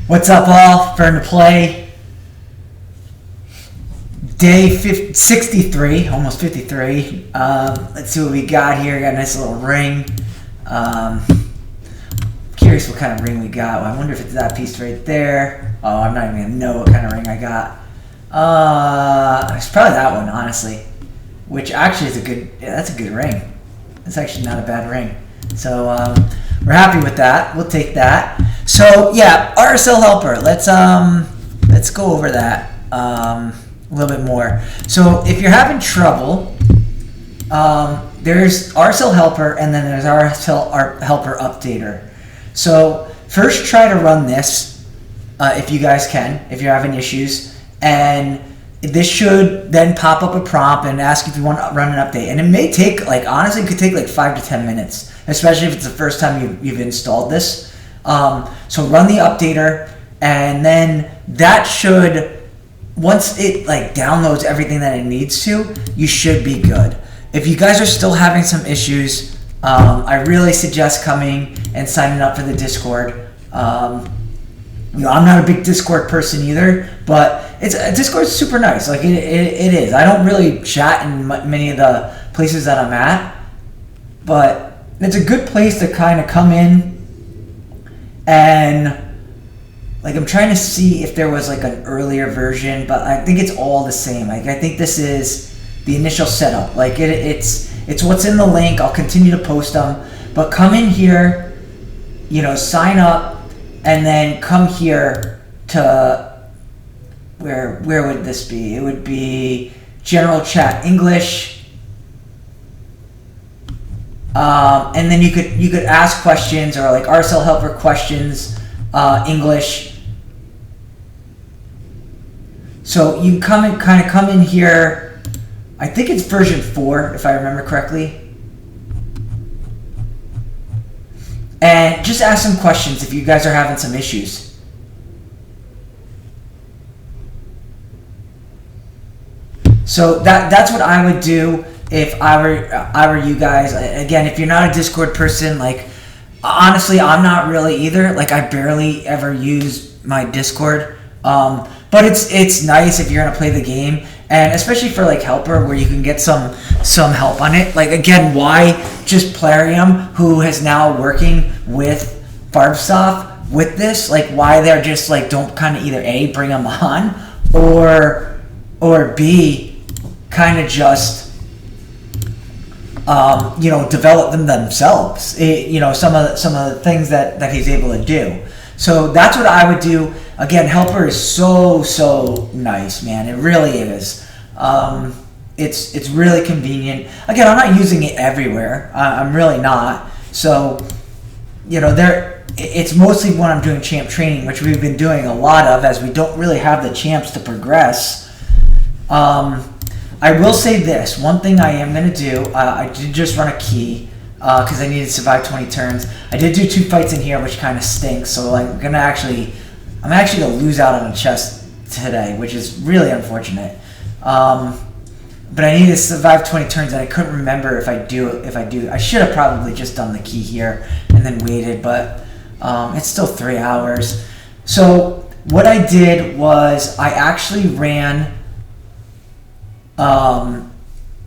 What's up, all? Fern2Play. Day 63, almost 53. Let's see what we got here. Got a nice little ring. Curious what kind of ring we got. Well, I wonder if it's that piece right there. Oh, I'm not even gonna know what kind of ring I got. It's probably that one, honestly. Which actually is a good. Yeah, that's a good ring. It's actually not a bad ring. So we're happy with that. We'll take that. So yeah, RSL helper. Let's go over that a little bit more. So if you're having trouble, there's RSL helper and then there's RSL helper updater. So first try to run this if you guys can, if you're having issues, and this should then pop up a prompt and ask if you want to run an update. And it may take, like, honestly, it could take like 5 to 10 minutes, especially if it's the first time you've installed this. So run the updater, and then that should, once it like downloads everything that it needs to, you should be good. If you guys are still having some issues, I really suggest coming and signing up for the Discord. I'm not a big Discord person either, but Discord's super nice. Like it is. I don't really chat in many of the places that I'm at, but it's a good place to kind of come in. And like I'm trying to see if there was like an earlier version, but I think it's all the same. Like I think this is the initial setup. Like it's what's in the link. I'll continue to post them, but come in here, sign up, and then come here to where would this be? It would be general chat English. And then you could ask questions, or like RSL helper questions, English. So you come in here. I think it's version 4 if I remember correctly. And just ask some questions if you guys are having some issues. So that's what I would do if I were you guys. Again, if you're not a Discord person, like honestly, I'm not really either. Like I barely ever use my Discord. But it's nice if you're gonna play the game, and especially for like helper where you can get some help on it. Like again, why just Plarium, who is now working with Farbsoft with this? Like why they're just like, don't kind of either A, bring them on, or B, kind of just develop them themselves. Some of the things that he's able to do. So that's what I would do. Again, helper is so nice, man. It really is. It's really convenient. Again, I'm not using it everywhere. I'm really not. So it's mostly when I'm doing champ training, which we've been doing a lot of, as we don't really have the champs to progress. I will say this. One thing I am going to do, I did just run a key because I needed to survive 20 turns. I did do 2 fights in here, which kind of stinks. So I'm actually going to lose out on a chest today, which is really unfortunate. But I needed to survive 20 turns, and I couldn't remember if I do. I should have probably just done the key here and then waited, but it's still 3 hours. So what I did was I actually ran...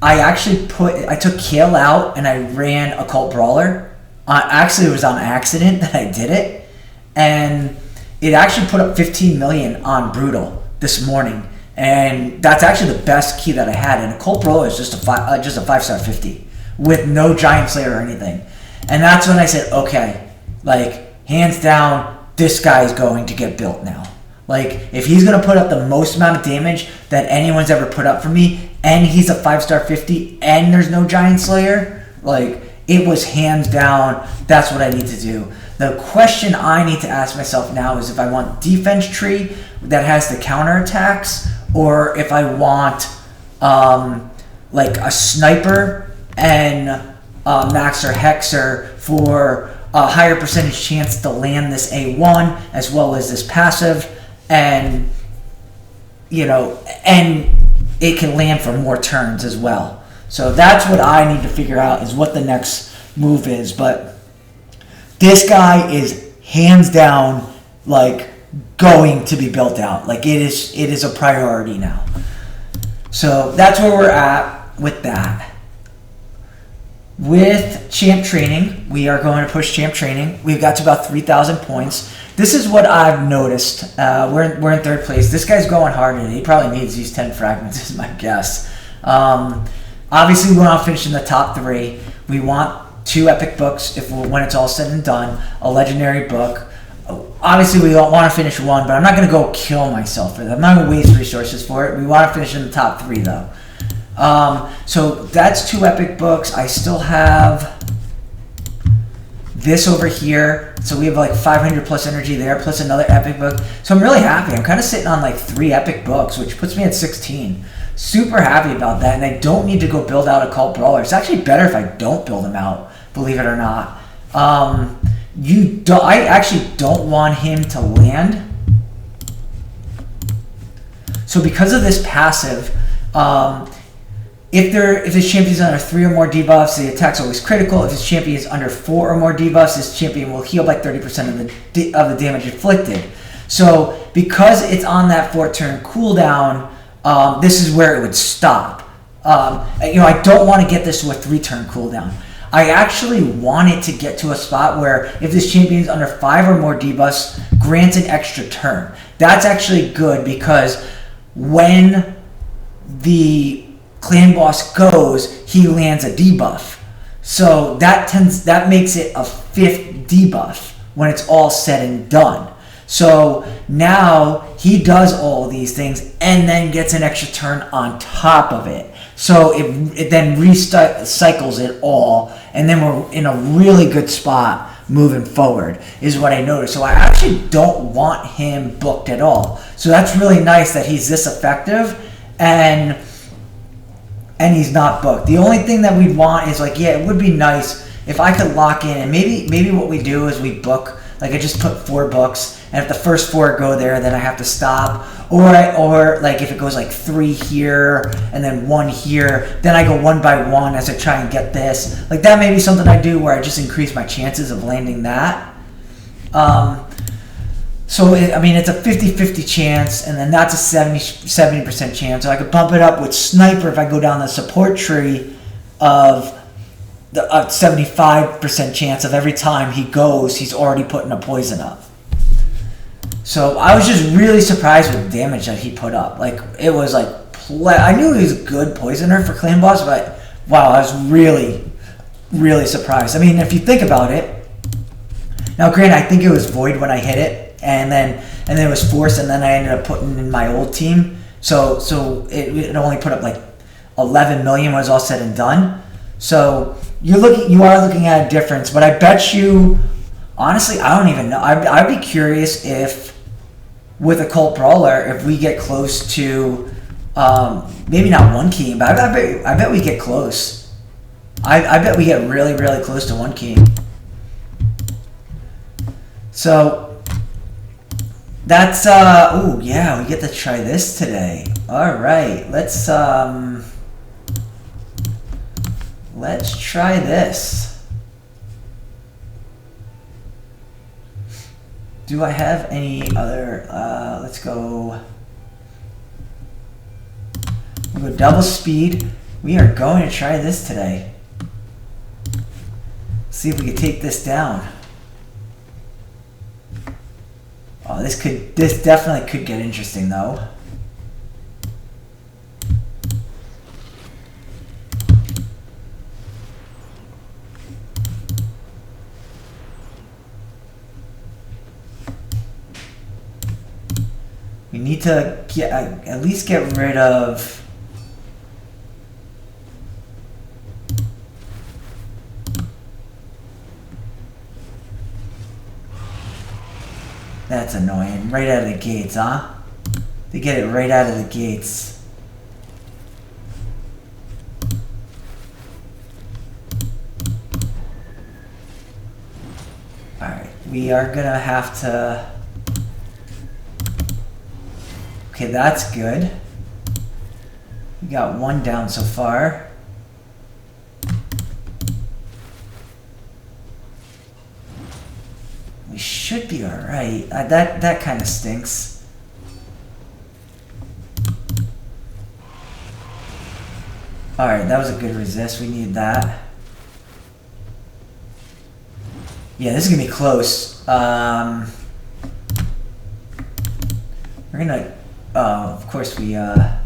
I took Kale out and I ran Occult Brawler. Actually, it was on accident that I did it, and it actually put up 15 million on Brutal this morning, and that's actually the best key that I had. And Occult Brawler is just a 5-star 50 with no Giant Slayer or anything, and that's when I said, okay, like hands down, this guy is going to get built now. Like, if he's going to put up the most amount of damage that anyone's ever put up for me, and he's a 5-star 50, and there's no Giant Slayer, like, it was hands down, that's what I need to do. The question I need to ask myself now is if I want defense tree that has the counterattacks, or if I want, like, a sniper and Max or Hexer for a higher percentage chance to land this A1, as well as this passive, and it can land for more turns as well. So that's what I need to figure out, is what the next move is. But this guy is hands down like going to be built out. Like it is a priority now. So that's where we're at with that. With champ training, we are going to push champ training. We've got to about 3,000 points. This is what I've noticed. We're in third place. This guy's going hard, and he probably needs these 10 fragments, is my guess. Obviously, we want to finish in the top 3. We want 2 epic books when it's all said and done. A legendary book. Obviously, we don't want to finish 1, but I'm not going to go kill myself for that. I'm not going to waste resources for it. We want to finish in the top 3, though. So that's 2 epic books. I still have this over here. So we have like 500 plus energy there, plus another epic book. So I'm really happy. I'm kind of sitting on like 3 epic books, which puts me at 16. Super happy about that. And I don't need to go build out a cult brawler. It's actually better if I don't build them out, believe it or not. I actually don't want him to land. So because of this passive, if this champion is under 3 or more debuffs, the attack's always critical. If this champion is under 4 or more debuffs, this champion will heal by 30% of the damage inflicted. So because it's on that 4-turn cooldown, this is where it would stop. I don't want to get this to a 3-turn cooldown. I actually want it to get to a spot where if this champion is under 5 or more debuffs, grants an extra turn. That's actually good because when the clan boss goes, he lands a debuff. So that makes it a 5th debuff when it's all said and done. So now he does all these things and then gets an extra turn on top of it. So it then recycles it all, and then we're in a really good spot moving forward, is what I noticed. So I actually don't want him booked at all. So that's really nice that he's this effective and he's not booked. The only thing that we'd want is like, yeah, it would be nice if I could lock in, and maybe what we do is we book, like I just put 4 books, and if the first 4 go there, then I have to stop. Or like if it goes like 3 here and then 1 here, then I go 1 by 1 as I try and get this. Like that may be something I do where I just increase my chances of landing that. So it's a 50-50 chance, and then that's a 70% chance. So I could bump it up with Sniper if I go down the support tree of the 75% chance of every time he goes, he's already putting a poison up. So I was just really surprised with the damage that he put up. Like it was like I knew he was a good poisoner for clan boss, but wow, I was really, really surprised. I mean, if you think about it, now granted, I think it was void when I hit it, and then it was force, and then I ended up putting in my old team. So it only put up like 11 million when it was all said and done. So you are looking at a difference, but I bet you, honestly, I don't even know. I'd be curious if, with a cult brawler, if we get close to, maybe not 1 key, but I bet we get close. I bet we get really, really close to 1 key. So that's oh yeah, we get to try this today. All right, let's try this. Do I have any other, let's go double speed. We are going to try this today. See if we can take this down. Oh, this definitely could get interesting though. We need to at least get rid of that's annoying. Right out of the gates, huh? They get it right out of the gates. Alright, we are gonna have to. Okay, that's good. We got 1 down so far. We should should be alright. That kind of stinks. Alright, that was a good resist. We need that. Yeah, this is going to be close. We're going to... of course we... Alright,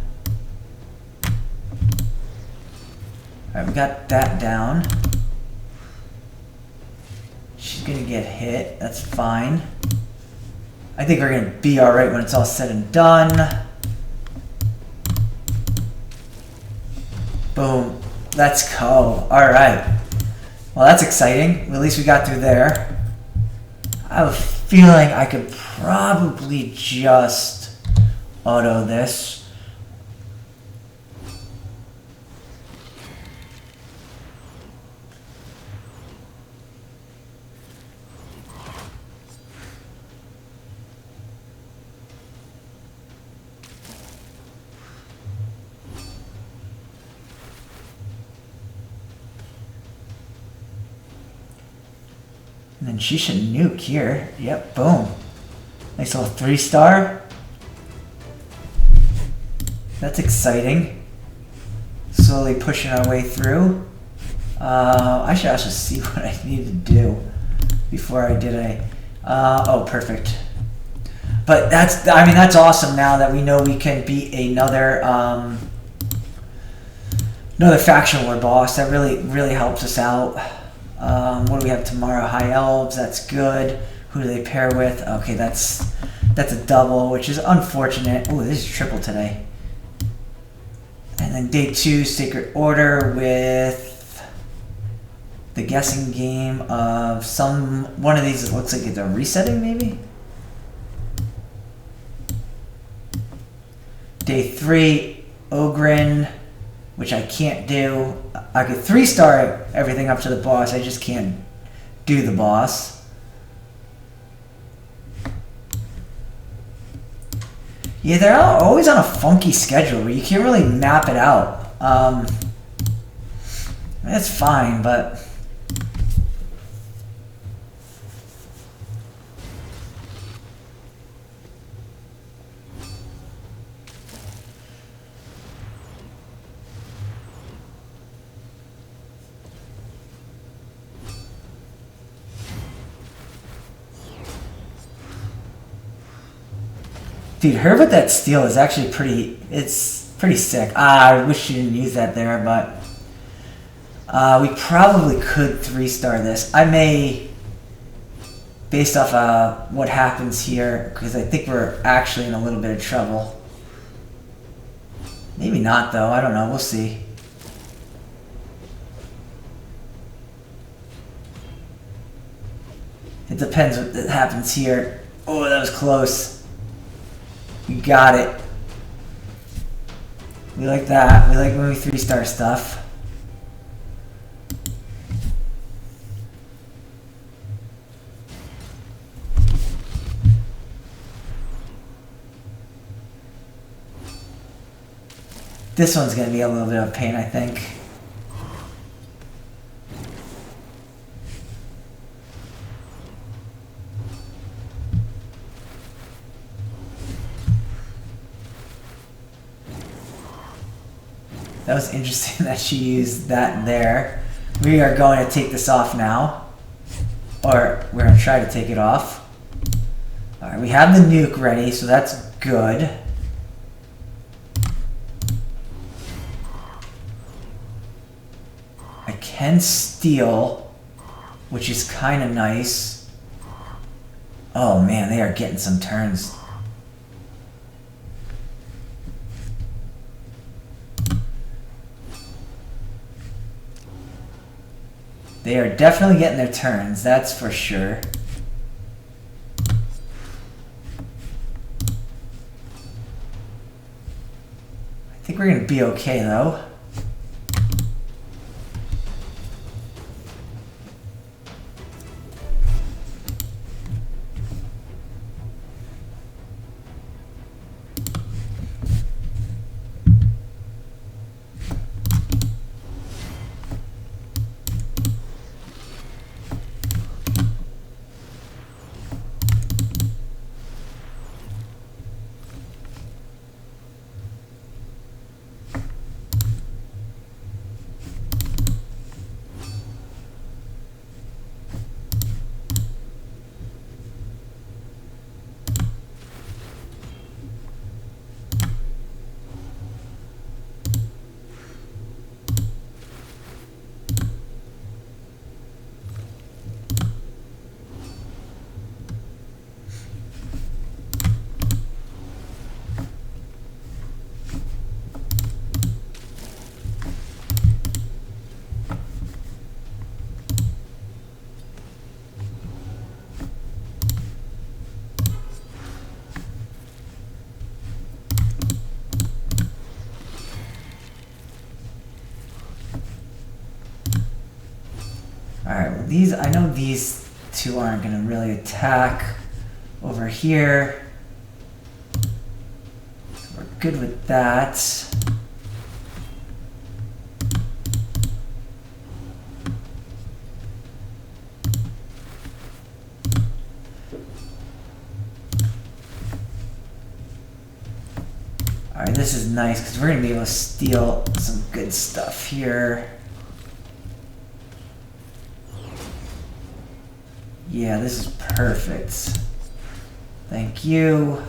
we got that down. She's going to get hit. That's fine. I think we're going to be alright when it's all said and done. Boom. Let's go. Alright. Well, that's exciting. At least we got through there. I have a feeling I could probably just auto this. And then she should nuke here. Yep, boom. Nice little 3-star. That's exciting. Slowly pushing our way through. I should also see what I need to do before I did a... oh, perfect. But that's, I mean, that's awesome now that we know we can beat another another faction war boss. That really helps us out. What do we have tomorrow? High Elves, that's good. Who do they pair with? Okay, that's a double, which is unfortunate. Oh, this is triple today. And then day 2, Sacred Order with the guessing game of one of these. It looks like it's a resetting, maybe? Day 3, Ogren, which I can't do. I could 3-star everything up to the boss. I just can't do the boss. Yeah, they're always on a funky schedule where you can't really map it out. That's fine, but... Dude, her with that steel is actually it's pretty sick. I wish she didn't use that there, but we probably could 3-star this. I may, based off what happens here, because I think we're actually in a little bit of trouble. Maybe not, though. I don't know. We'll see. It depends what happens here. Oh, that was close. You got it. We like that. We like when we 3-star stuff. This one's going to be a little bit of a pain, I think. That was interesting that she used that there. We are going to take this off now. Or we're going to try to take it off. Alright, we have the nuke ready, so that's good. I can steal, which is kind of nice. Oh man, they are getting some turns. They are definitely getting their turns, that's for sure. I think we're going to be okay, though. these, I know these two aren't going to really attack over here. So we're good with that. Alright, this is nice because we're going to be able to steal some good stuff here. Yeah, this is perfect. Thank you.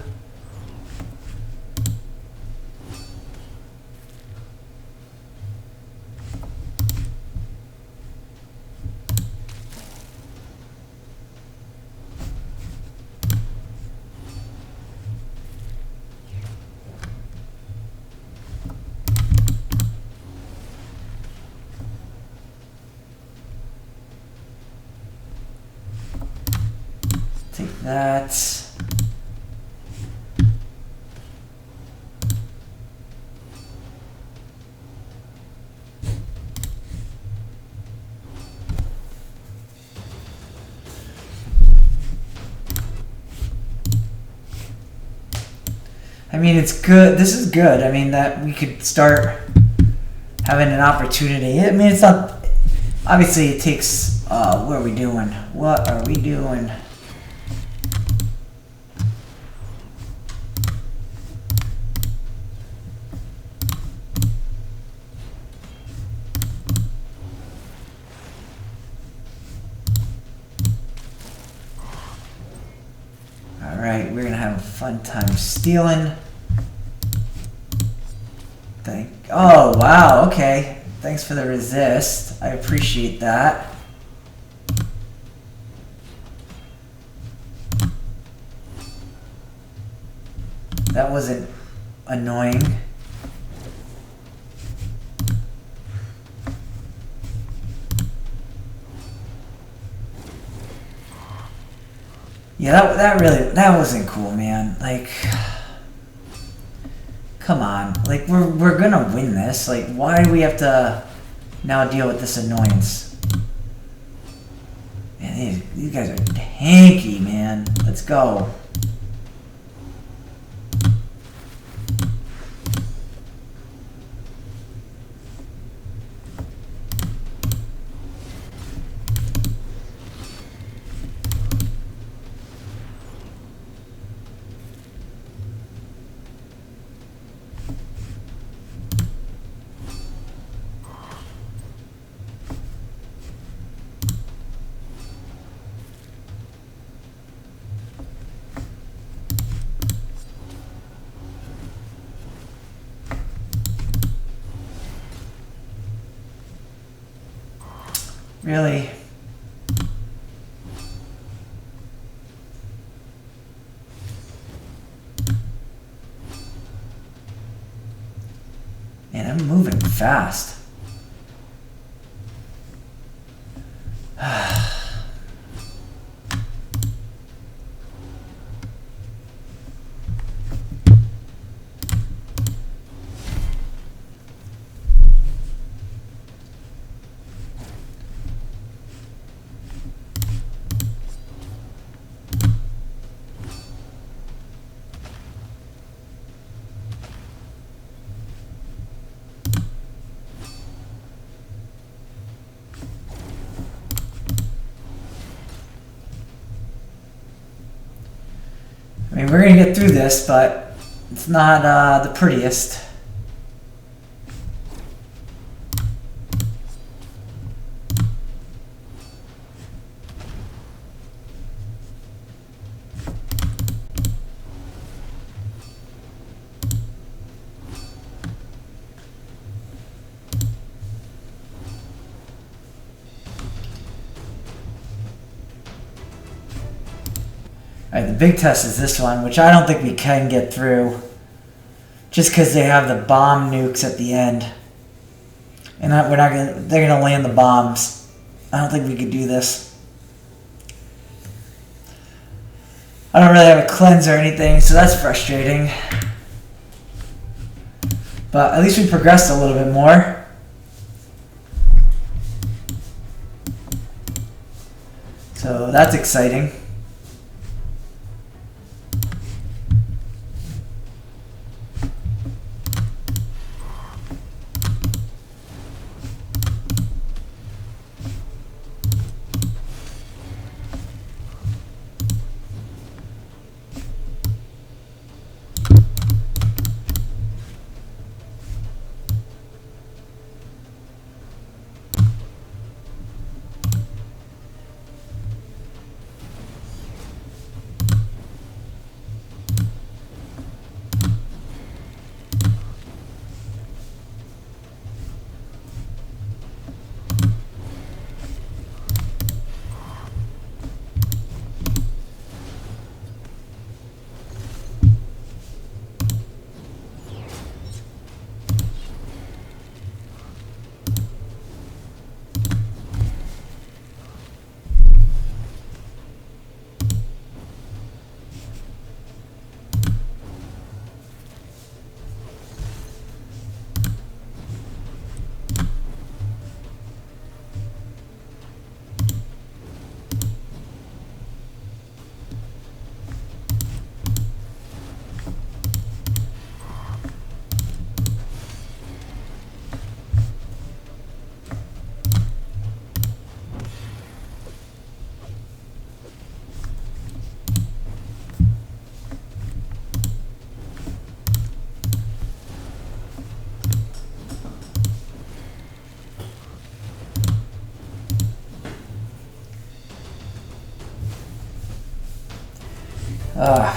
Take that. I mean, it's good. This is good. I mean, that we could start having an opportunity. I mean, it's not... Obviously, it takes... what are we doing? What are we doing? Alright, we're gonna have a fun time stealing. Oh, wow, okay. Thanks for the resist. I appreciate that. That wasn't annoying. Yeah, that wasn't cool, man. Like, come on. Like, we're gonna win this. Like, why do we have to now deal with this annoyance? Man, these guys are tanky, man. Let's go. Really? Man, I'm moving fast. I mean, we're gonna get through this, but it's not the prettiest. Alright, the big test is this one, which I don't think we can get through. Just because they have the bomb nukes at the end. And they're gonna land the bombs. I don't think we could do this. I don't really have a cleanse or anything, so that's frustrating. But at least we progressed a little bit more. So that's exciting.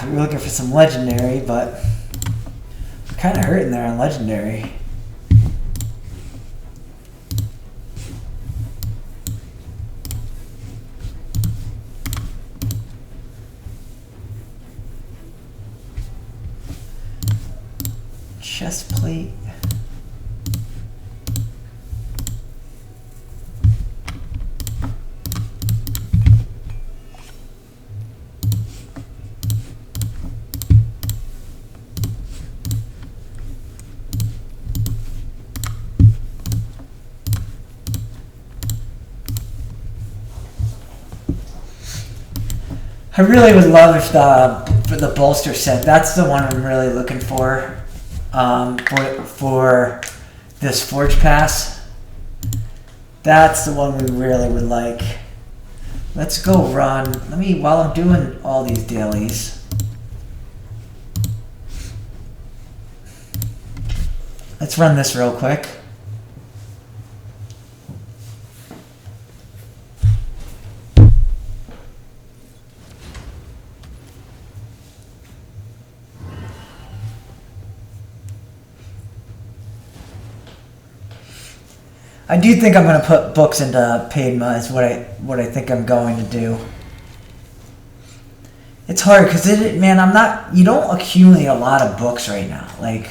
We're looking for some legendary, but we're kind of hurting there on legendary. Chest plate. I really would love if for the bolster set. That's the one I'm really looking for this Forge Pass. That's the one we really would like. Let's go run. While I'm doing all these dailies, let's run this real quick. I do think I'm going to put books into Padma is what I think I'm going to do. It's hard because you don't accumulate a lot of books right now. Like,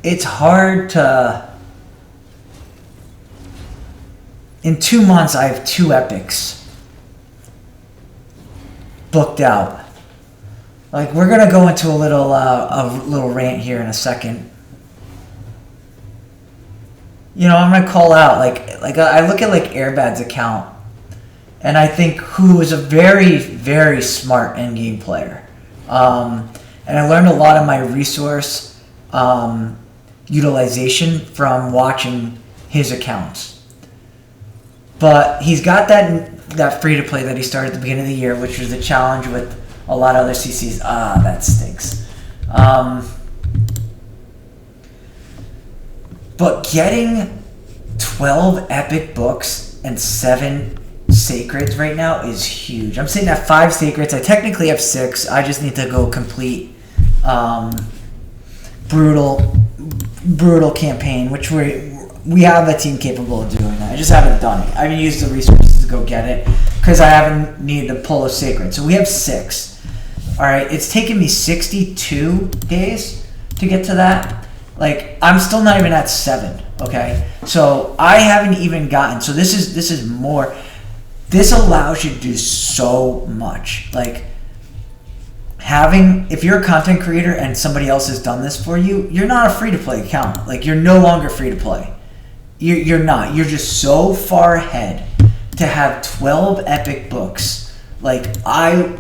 it's hard to, in 2 months I have 2 epics booked out. Like, we're going to go into a little rant here in a second. You know, I'm gonna call out like I look at like Airbad's account, and I think who is a very, very smart endgame player, and I learned a lot of my resource utilization from watching his accounts. But he's got that free to play that he started at the beginning of the year, which was the challenge with a lot of other CCs. That stinks. But getting 12 epic books and 7 sacreds right now is huge. I'm sitting at 5 sacreds. I technically have 6. I just need to go complete brutal campaign, which we have a team capable of doing that. I just haven't done it. I haven't used the resources to go get it because I haven't needed to pull a sacred. So we have 6. All right, it's taken me 62 days to get to that. Like, I'm still not even at 7, okay? So I haven't even gotten, so this is more, this allows you to do so much. Like, if you're a content creator and somebody else has done this for you, you're not a free-to-play account. Like, you're no longer free-to-play. You're not. You're just so far ahead to have 12 epic books. Like, I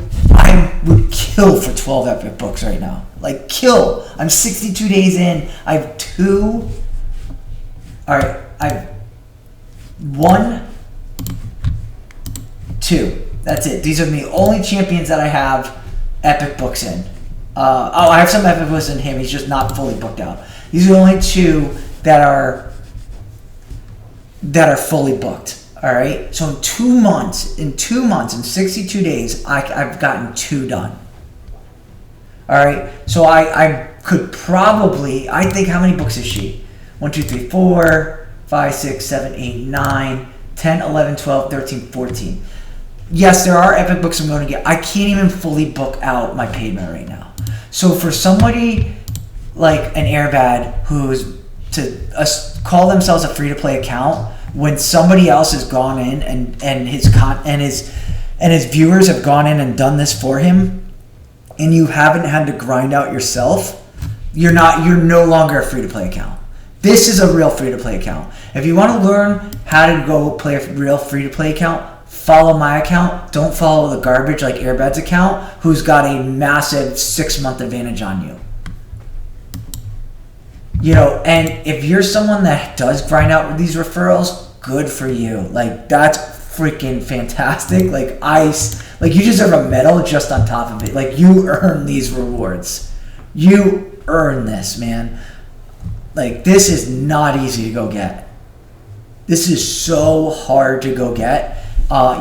would kill for 12 epic books right now. Like, kill. I'm 62 days in. I have 2. Alright, I have 1, 2. That's it. These are the only champions that I have epic books in. I have some epic books in him. He's just not fully booked out. These are the only 2 that are fully booked. All right. So in 2 months, in 62 days, I've gotten 2 done. All right. So I could probably, I think, how many books is she? 1, 2, 3, 4, 5, 6, 7, 8, 9, 10, 11, 12, 13, 14. Yes, there are epic books I'm going to get. I can't even fully book out my payment right now. So for somebody like an Airbad who's to call themselves a free-to-play account, when somebody else has gone in and his viewers have gone in and done this for him, and you haven't had to grind out yourself, you're no longer a free-to-play account. This is a real free-to-play account. If you want to learn how to go play a real free-to-play account, follow my account. Don't follow the garbage like Airbad's account, who's got a massive 6-month advantage on you. You know, and if you're someone that does grind out with these referrals, good for you. Like, that's freaking fantastic. Like, you deserve a medal just on top of it. Like, you earn these rewards. You earn this, man. Like, this is not easy to go get. This is so hard to go get.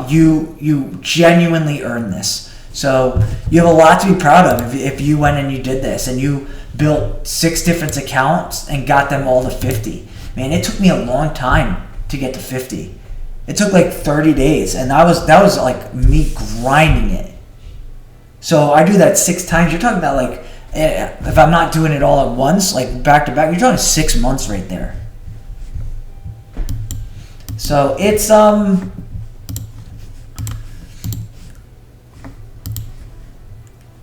You genuinely earn this. So you have a lot to be proud of if you went and you did this and you built 6 different accounts and got them all to 50. Man, it took me a long time to get to 50. It took like 30 days, and that was like me grinding it. So I do that 6 times. You're talking about, like, if I'm not doing it all at once, like back to back, you're talking 6 months right there. So it's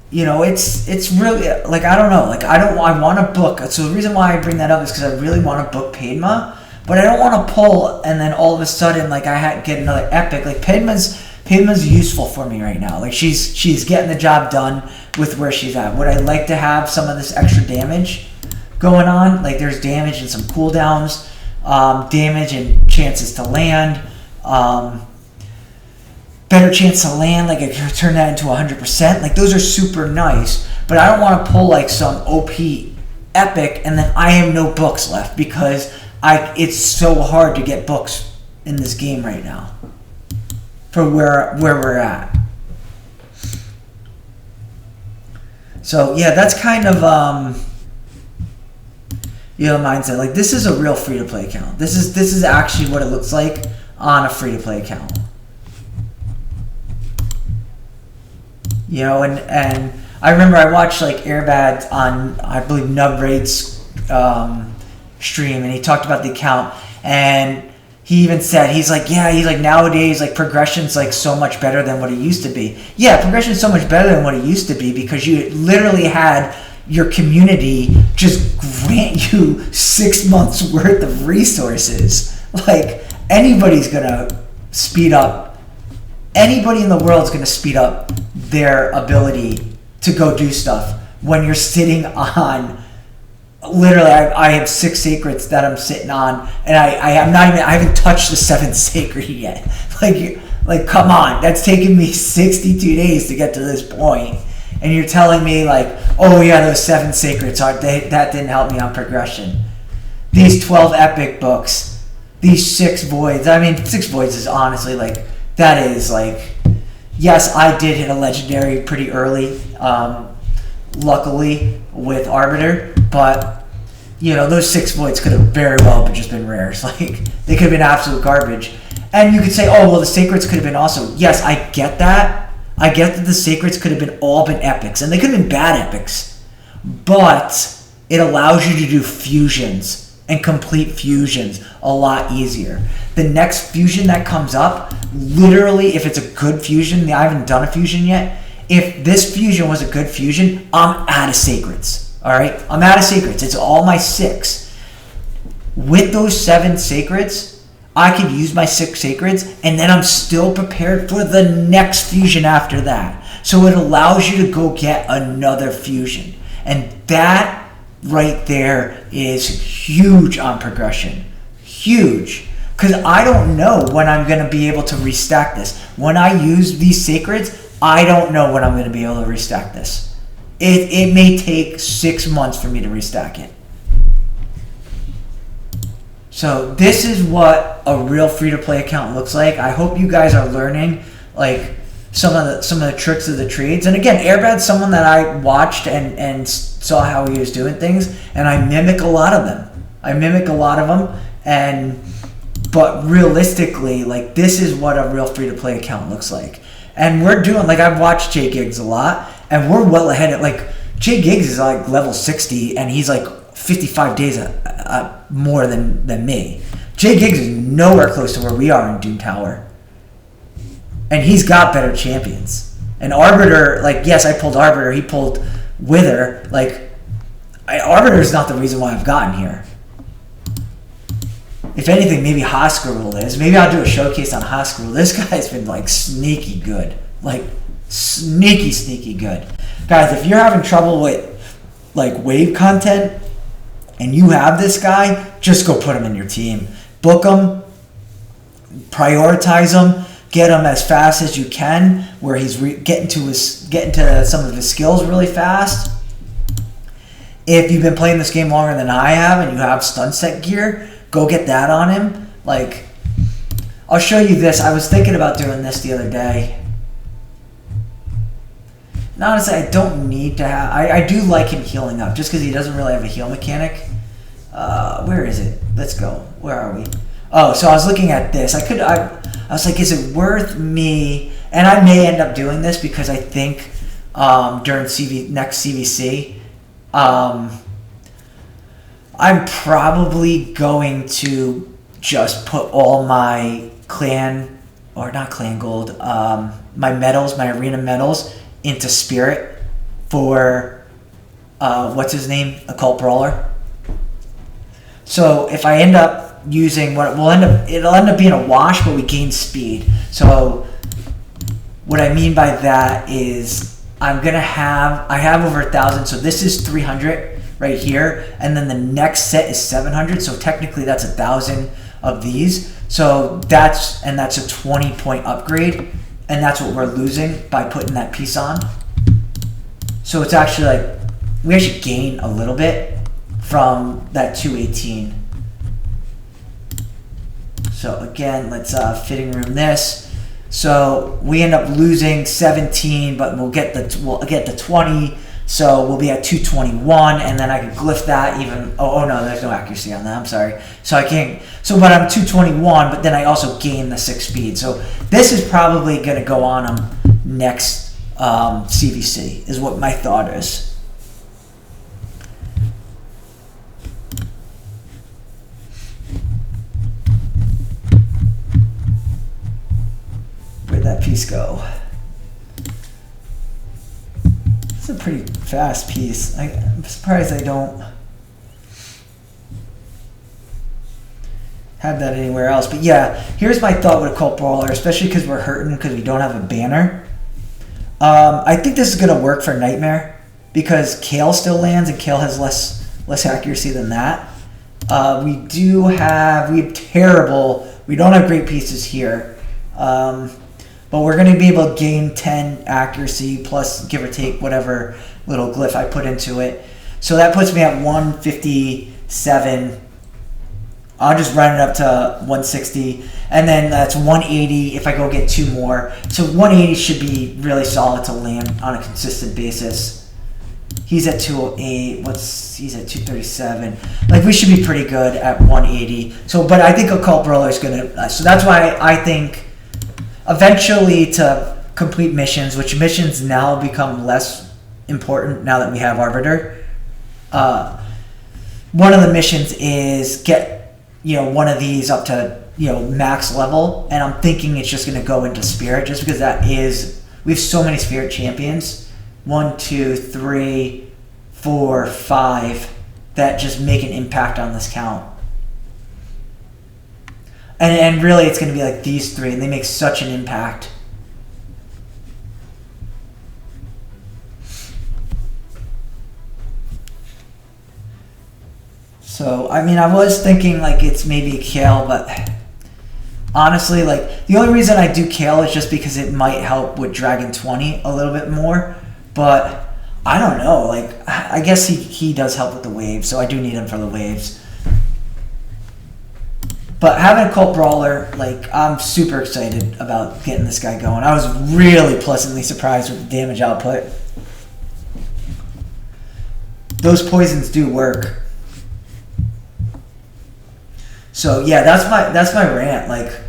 you know, it's really, like, I don't know, like, I want to book. So the reason why I bring that up is because I really want to book Padma, but I don't want to pull and then all of a sudden, like, I get another epic. Like, Padma's useful for me right now. Like, she's getting the job done with where she's at. Would I like to have some of this extra damage going on? Like, there's damage and some cooldowns, damage and chances to land, better chance to land, like I could turn that into 100%. Like, those are super nice, but I don't want to pull like some OP epic and then I have no books left because it's so hard to get books in this game right now for where we're at. So yeah, that's kind of mindset. Like, this is a real free-to-play account. This is actually what it looks like on a free-to-play account. You know, and I remember I watched like Airbad on, I believe, Nubraid's stream, and he talked about the account, and he even said, he's like nowadays, like, progression's like so much better than what it used to be. Yeah, progression's so much better than what it used to be because you literally had your community just grant you 6 months worth of resources. Like, anybody's gonna speed up. Anybody in the world is gonna speed up their ability to go do stuff when you're sitting on, literally, I have 6 sacreds that I'm sitting on, and I haven't touched the 7th sacred yet. Like, come on, that's taken me 62 days to get to this point, and you're telling me, like, oh yeah, those 7 sacreds that didn't help me on progression. These 12 epic books, these 6 voids. I mean, 6 voids is honestly, like, that is like, yes, I did hit a legendary pretty early, luckily, with Arbiter, but, you know, those 6 voids could have very well just been rares. Like, they could have been absolute garbage. And you could say, oh, well, the sacreds could have been also. Yes, I get that. I get that the sacreds could have been epics, and they could have been bad epics. But it allows you to do fusions and complete fusions a lot easier. The next fusion that comes up, literally, if it's a good fusion, I haven't done a fusion yet. If this fusion was a good fusion, I'm out of sacreds. All right, I'm out of sacreds. It's all my 6. With those 7 sacreds, I could use my 6 sacreds, and then I'm still prepared for the next fusion after that. So it allows you to go get another fusion. And that right there is huge on progression. Huge. Because I don't know when I'm going to be able to restack this. When I use these sacreds, I don't know when I'm going to be able to restack this. It may take 6 months for me to restack it. So this is what a real free-to-play account looks like. I hope you guys are learning like some of the tricks of the trades. And again, Airbad's someone that I watched and saw how he was doing things, and I mimic a lot of them. But realistically, like, this is what a real free-to-play account looks like. And we're doing, like, I've watched Jay Giggs a lot, and we're well ahead of, like, Jay Giggs is like level 60, and he's like 55 days more than me. Jay Giggs is nowhere close to where we are in Doom Tower. And he's got better champions. And Arbiter, like, yes, I pulled Arbiter, he pulled Wither. Like, Arbiter is not the reason why I've gotten here. If anything, maybe Hoskerul is. Maybe I'll do a showcase on Hoskerul. This guy's been, like, sneaky good. Like, sneaky good. Guys, if you're having trouble with, like, wave content, and you have this guy, just go put him in your team. Book him, prioritize him, get him as fast as you can, where he's getting to some of his skills really fast. If you've been playing this game longer than I have and you have stun set gear, go get that on him. Like, I'll show you this. I was thinking about doing this the other day. And honestly, I don't need to have... I do like him healing up, just because he doesn't really have a heal mechanic. Where is it? Let's go. Where are we? Oh, so I was looking at this. I was like, is it worth me... And I may end up doing this, because I think during next CVC, I'm probably going to just put all my clan... Or not clan gold. My medals, my arena medals... into Spirit for what's his name, Occult Brawler. So if I end up using it'll end up being a wash, but we gain speed. So what I mean by that is I have over 1,000. So this is 300 right here, and then the next set is 700. So technically that's 1,000 of these. So that's a 20 point upgrade. And that's what we're losing by putting that piece on. So it's actually like, we actually gain a little bit from that 218. So again, let's fitting room this. So we end up losing 17, but we'll get the 20. So we'll be at 221, and then I can glyph that even. Oh no, there's no accuracy on that. I'm sorry. So I can't. So but I'm 221, but then I also gain the 6 speed. So this is probably going to go on next CVC. Is what my thought is. Where'd that piece go? It's a pretty fast piece. I'm surprised I don't have that anywhere else. But yeah, here's my thought with a Occult Brawler, especially because we're hurting because we don't have a banner. I think this is going to work for Nightmare because Kale still lands, and Kale has less accuracy than that. We don't have great pieces here. But we're going to be able to gain 10 accuracy plus give or take whatever little glyph I put into it. So that puts me at 157. I'll just run it up to 160. And then that's 180 if I go get 2 more. So 180 should be really solid to land on a consistent basis. He's at 208. He's at 237. Like, we should be pretty good at 180. So, but I think Occult Brawler is going to... So that's why I think... Eventually, to complete missions, which missions now become less important now that we have Arbiter. One of the missions is get one of these up to max level, and I'm thinking it's just going to go into Spirit, just because we have so many Spirit champions, 1, 2, 3, 4, 5, that just make an impact on this count. And really it's going to be like these three, and they make such an impact. So, I mean, I was thinking like it's maybe a Kale, but honestly, like the only reason I do Kale is just because it might help with Dragon 20 a little bit more. But I don't know. Like, I guess he does help with the waves, so I do need him for the waves. But having a Cult Brawler, like, I'm super excited about getting this guy going. I was really pleasantly surprised with the damage output. Those poisons do work. So yeah, that's my rant. Like,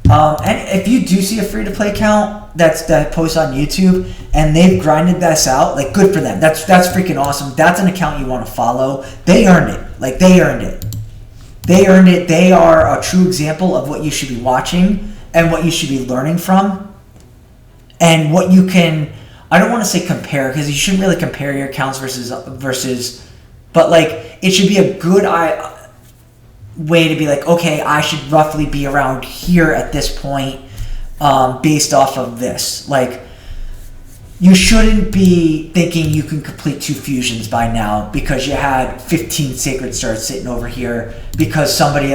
and if you do see a free-to-play account that posts on YouTube and they've grinded this out, like, good for them. That's freaking awesome. That's an account you want to follow. They earned it. Like, they earned it. They earned it. They are a true example of what you should be watching and what you should be learning from, and what you can. I don't want to say compare, because you shouldn't really compare your accounts versus, but like it should be a good way to be like, okay, I should roughly be around here at this point, based off of this. Like, you shouldn't be thinking you can complete 2 fusions by now because you had 15 sacred stars sitting over here because somebody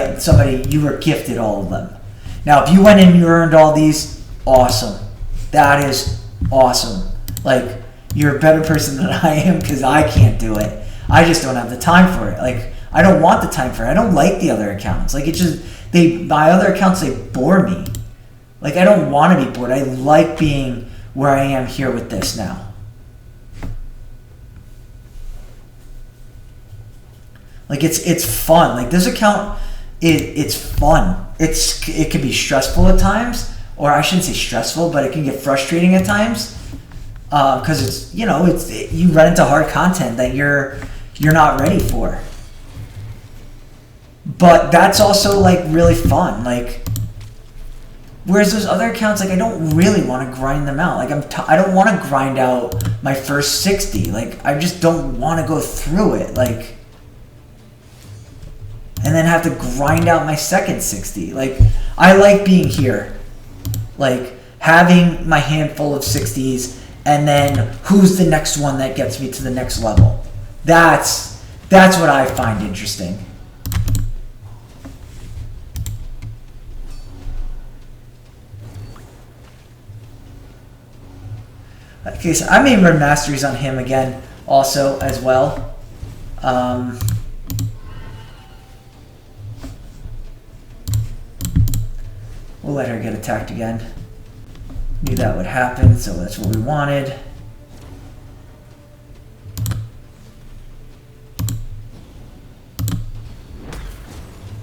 you were gifted all of them. Now, if you went and you earned all these, awesome. That is awesome. Like, you're a better person than I am because I can't do it. I just don't have the time for it. Like, I don't want the time for it. I don't like the other accounts. Like, it's just, my other accounts, they bore me. Like, I don't want to be bored. I like being where I am here with this now. Like, it's fun. Like, this account, it's fun. It can be stressful at times, or I shouldn't say stressful, but it can get frustrating at times, because it's, you know, you run into hard content that you're not ready for. But that's also, like, really fun. Like, whereas those other accounts, like, I don't really want to grind them out. Like, I don't want to grind out my first 60. Like, I just don't want to go through it. Like, and then have to grind out my second 60. Like, I like being here. Like, having my handful of 60s, and then who's the next one that gets me to the next level. That's what I find interesting. Okay, so I may run masteries on him again also as well. We'll let her get attacked again. Knew that would happen, so that's what we wanted.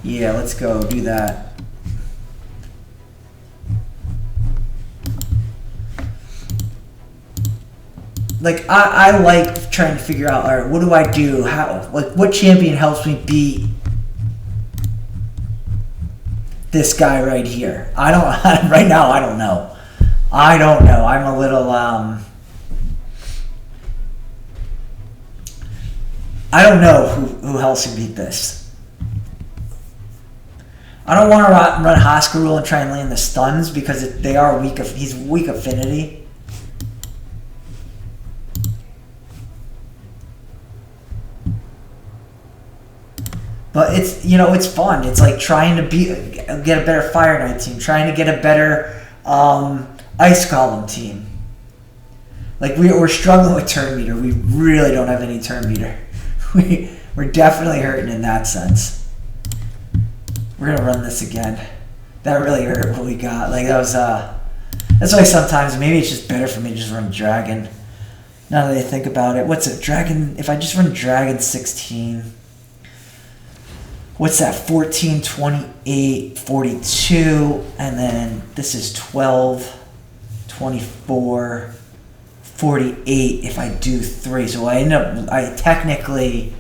Yeah, let's go do that. Like, I like trying to figure out, all right, what do I do? How, like, what champion helps me beat this guy right here? I don't, right now, I don't know. I don't know. I'm a little, I don't know who else can beat this. I don't want to run Hoska Rule and try and land the stuns because they are weak. He's weak affinity. But it's, you know, it's fun. It's like trying to get a better Fire Knight team, trying to get a better Ice Golem team. Like, we're struggling with turn meter. We really don't have any turn meter. We're definitely hurting in that sense. We're gonna run this again. That really hurt what we got. Like, that was that's why sometimes maybe it's just better for me to just run Dragon. Now that I think about it, what's it? Dragon. If I just run Dragon 16. What's that? 14, 28, 42, and then this is 12, 24, 48 if I do 3. So I technically,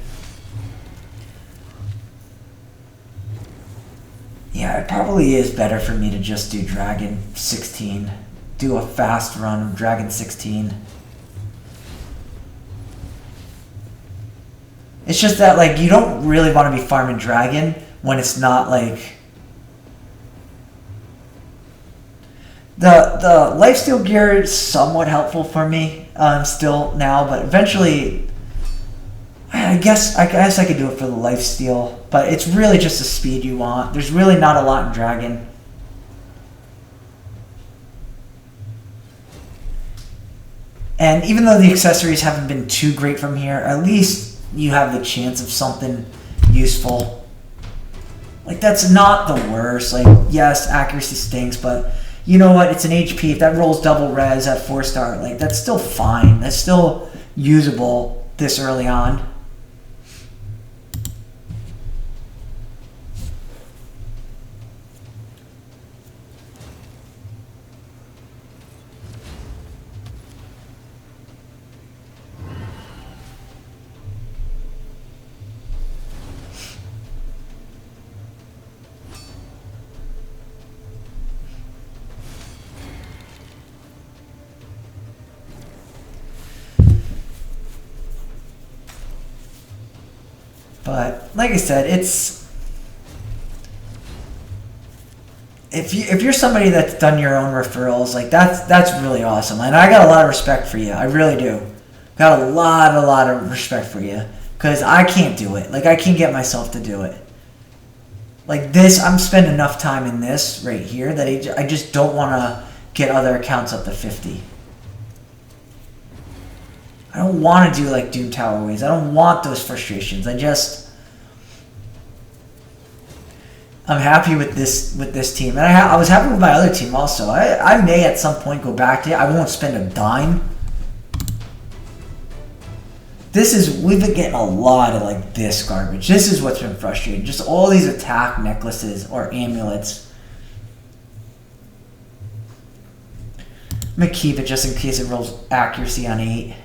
yeah, it probably is better for me to just do Dragon 16. Do a fast run of Dragon 16. It's just that, like, you don't really want to be farming Dragon when it's not like the lifesteal gear is somewhat helpful for me still now, but eventually I guess I could do it for the lifesteal, but it's really just the speed you want. There's really not a lot in Dragon. And even though the accessories haven't been too great from here, at least you have the chance of something useful. Like, that's not the worst. Like, yes, accuracy stinks, but you know what? It's an HP. If that rolls double res at 4-star, like, that's still fine. That's still usable this early on. But like I said, it's if you're somebody that's done your own referrals, like that's really awesome, and I got a lot of respect for you. I really do. Got a lot of respect for you, because I can't do it. Like, I can't get myself to do it. Like this, I'm spending enough time in this right here that I just don't want to get other accounts up to 50. I don't want to do like Doom Tower ways. I don't want those frustrations. I'm happy with this team, and I was happy with my other team also. I may at some point go back to it. I won't spend a dime. We've been getting a lot of like this garbage. This is what's been frustrating. Just all these attack necklaces or amulets. I'm gonna keep it just in case it rolls accuracy on 8.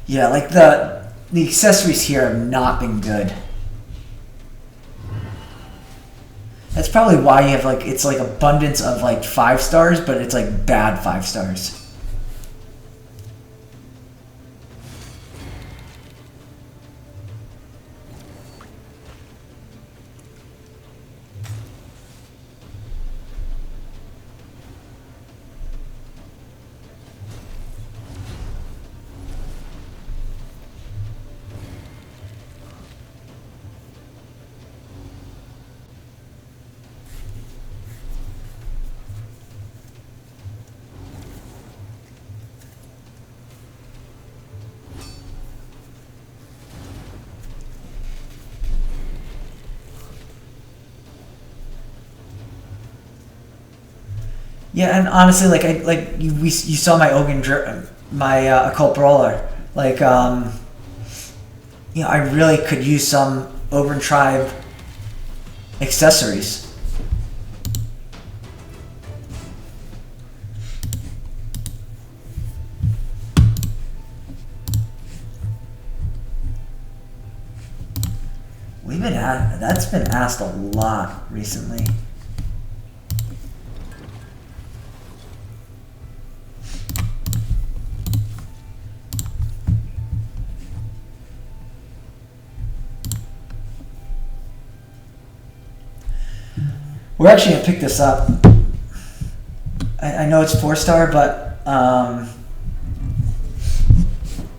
Yeah, like the accessories here have not been good. That's probably why you have like, it's like abundance of like 5 stars, but it's like bad 5 stars. Yeah, and honestly, like you saw my my occult brawler. Like, you know, I really could use some Oban Tribe accessories. That's been asked a lot recently. We're actually going to pick this up. I know it's 4-star, but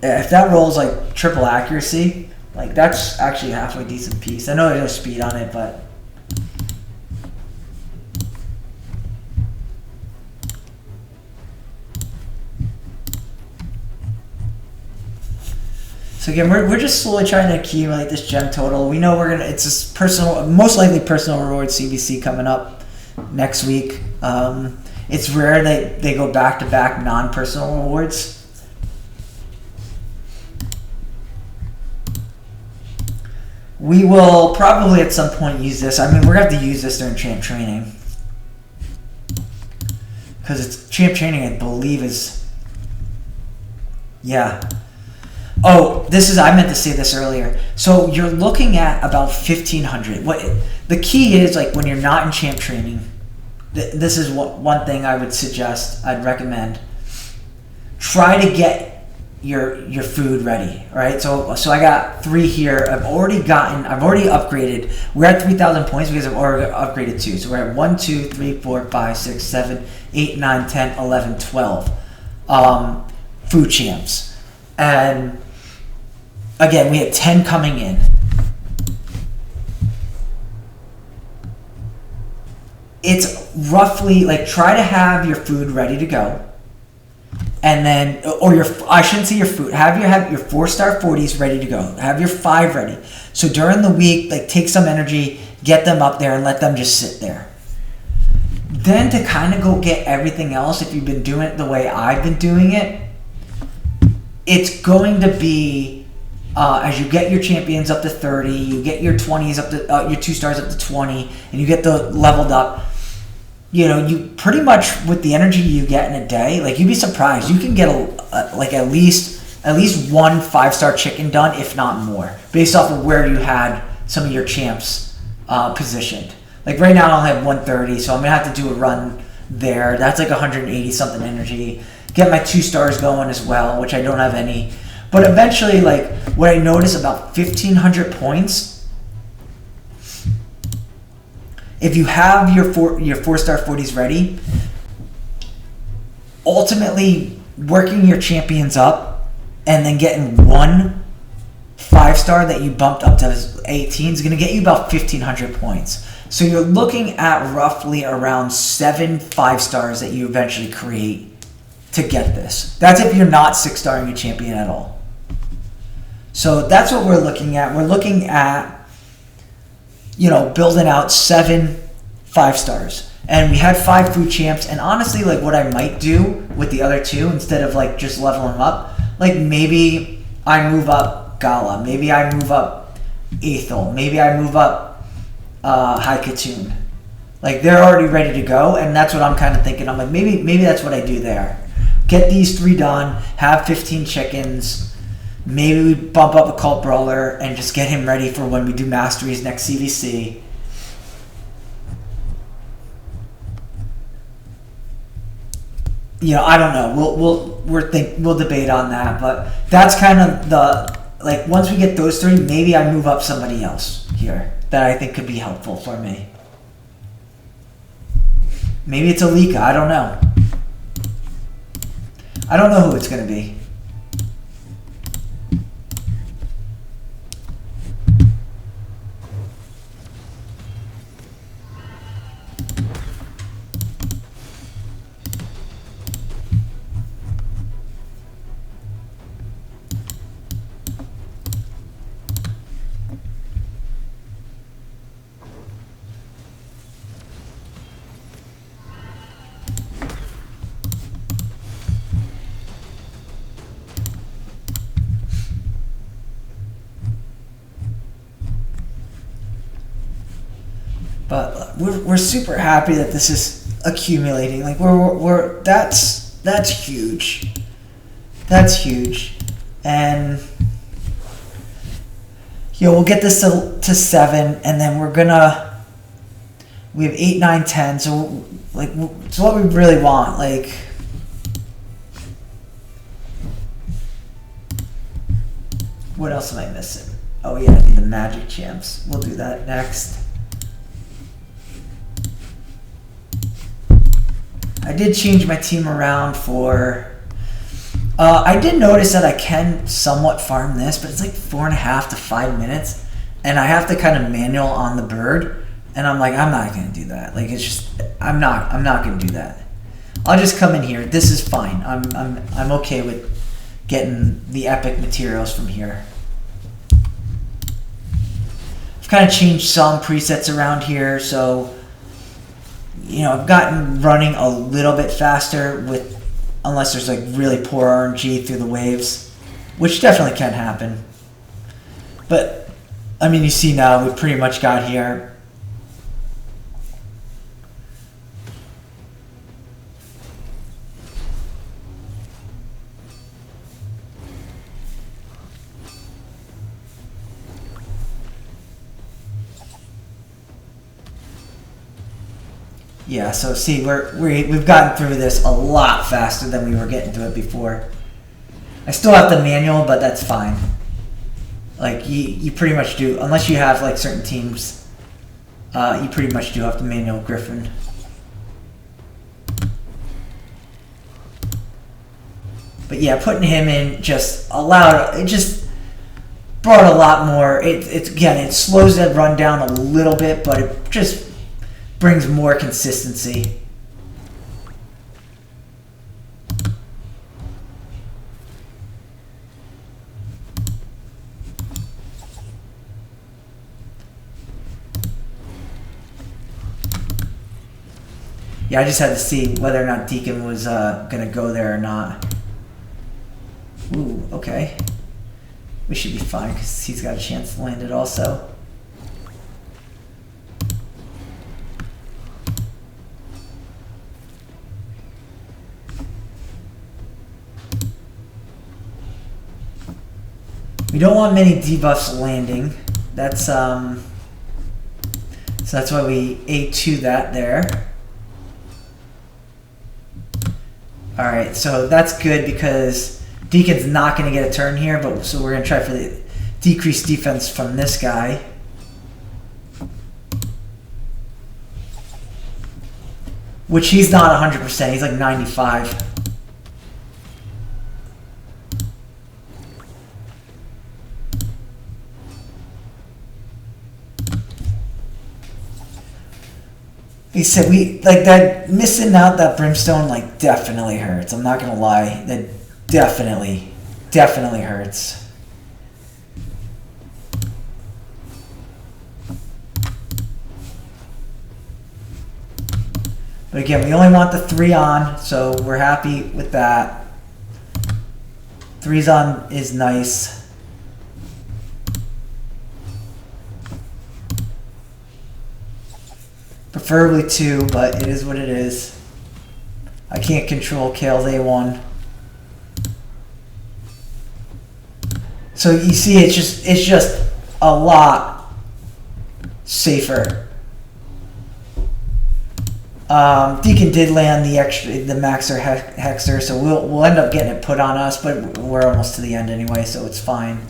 if that rolls like triple accuracy, like that's actually a halfway decent piece. I know there's no speed on it, but so again, we're just slowly trying to accumulate this gem total. We know it's this personal, most likely personal reward CBC coming up next week. It's rare they go back-to-back non-personal rewards. We will probably at some point use this. I mean, we're going to have to use this during champ training. Because it's champ training, I believe, is... Yeah. Oh, I meant to say this earlier. So you're looking at about 1,500. The key is, like, when you're not in champ training, this is one thing I would suggest, I'd recommend. Try to get your food ready, right? So I got 3 here. I've already upgraded. We're at 3,000 points because I've already upgraded 2. So we're at 1, 2, 3, 4, 5, 6, 7, 8, 9, 10, 11, 12 food champs. And again, we had 10 coming in. It's roughly like, try to have your food ready to go. And then, or I shouldn't say your food. Have your 4-star 40s ready to go. Have your 5 ready. So during the week, like, take some energy, get them up there, and let them just sit there. Then to kind of go get everything else, if you've been doing it the way I've been doing it, it's going to be as you get your champions up to 30, you get your 20s up to your 2-stars up to 20, and you get the leveled up. You know, you pretty much, with the energy you get in a day, like, you'd be surprised. You can get like at least 1 5-star chicken done, if not more, based off of where you had some of your champs positioned. Like right now I only have 130, so I'm gonna have to do a run there. That's like 180 something energy. Get my 2-stars going as well, which I don't have any. But eventually, like, what I notice about 1,500 points, if you have your 4-star 40s ready, ultimately working your champions up and then getting 1 5-star that you bumped up to 18 is going to get you about 1,500 points. So you're looking at roughly around 7 5-stars that you eventually create to get this. That's if you're not 6-starring your champion at all. So that's what we're looking at. We're looking at, you know, building out 7 5-stars. And we had 5 food champs. And honestly, like, what I might do with the other 2, instead of like just leveling them up, like, maybe I move up Gala. Maybe I move up Ethel. Maybe I move up Haikatun. Like, they're already ready to go. And that's what I'm kind of thinking. I'm like, maybe that's what I do there. Get these 3 done. Have 15 chickens. Maybe we bump up a Cult Brawler and just get him ready for when we do Masteries next CVC. You know, I don't know. We'll debate on that, but that's kind of the, like, once we get those 3, maybe I move up somebody else here that I think could be helpful for me. Maybe it's Alika. I don't know. I don't know who it's going to be. But we're super happy that this is accumulating. Like, that's huge. That's huge. And, you know, we'll get this to 7, and then we have 8, 9, 10. So, like, it's what we really want. Like, what else am I missing? Oh yeah, I need the magic champs. We'll do that next. I did change my team around for... I did notice that I can somewhat farm this, but it's like 4.5 to 5 minutes, and I have to kind of manual on the bird, and I'm like, I'm not going to do that. Like, it's just, I'm not going to do that. I'll just come in here. This is fine. I'm okay with getting the epic materials from here. I've kind of changed some presets around here, so... You know, I've gotten running a little bit faster unless there's like really poor RNG through the waves, which definitely can happen. But, I mean, you see now, we pretty much got here. Yeah, so see, we've gotten through this a lot faster than we were getting through it before. I still have the manual, but that's fine. Like, you pretty much do, unless you have, like, certain teams, you pretty much do have the manual Griffin. But yeah, putting him in just allowed, it just brought a lot more, again, it slows that run down a little bit, but it just brings more consistency. Yeah, I just had to see whether or not Deacon was going to go there or not. Ooh, okay. We should be fine because he's got a chance to land it also. We don't want many debuffs landing. That's so that's why we A2 that there. Alright, so that's good because Deacon's not going to get a turn here, but so we're going to try for the decreased defense from this guy. Which he's not 100%, he's like 95. He said we like that missing out that brimstone like definitely hurts. I'm not gonna lie. That definitely hurts. But again, we only want the 3 on, so we're happy with that. 3's on is nice. Preferably 2, but it is what it is. I can't control Kale's A1. So you see, it's just a lot safer. Deacon did land the Maxer Hexer, so we'll end up getting it put on us, but we're almost to the end anyway, so it's fine.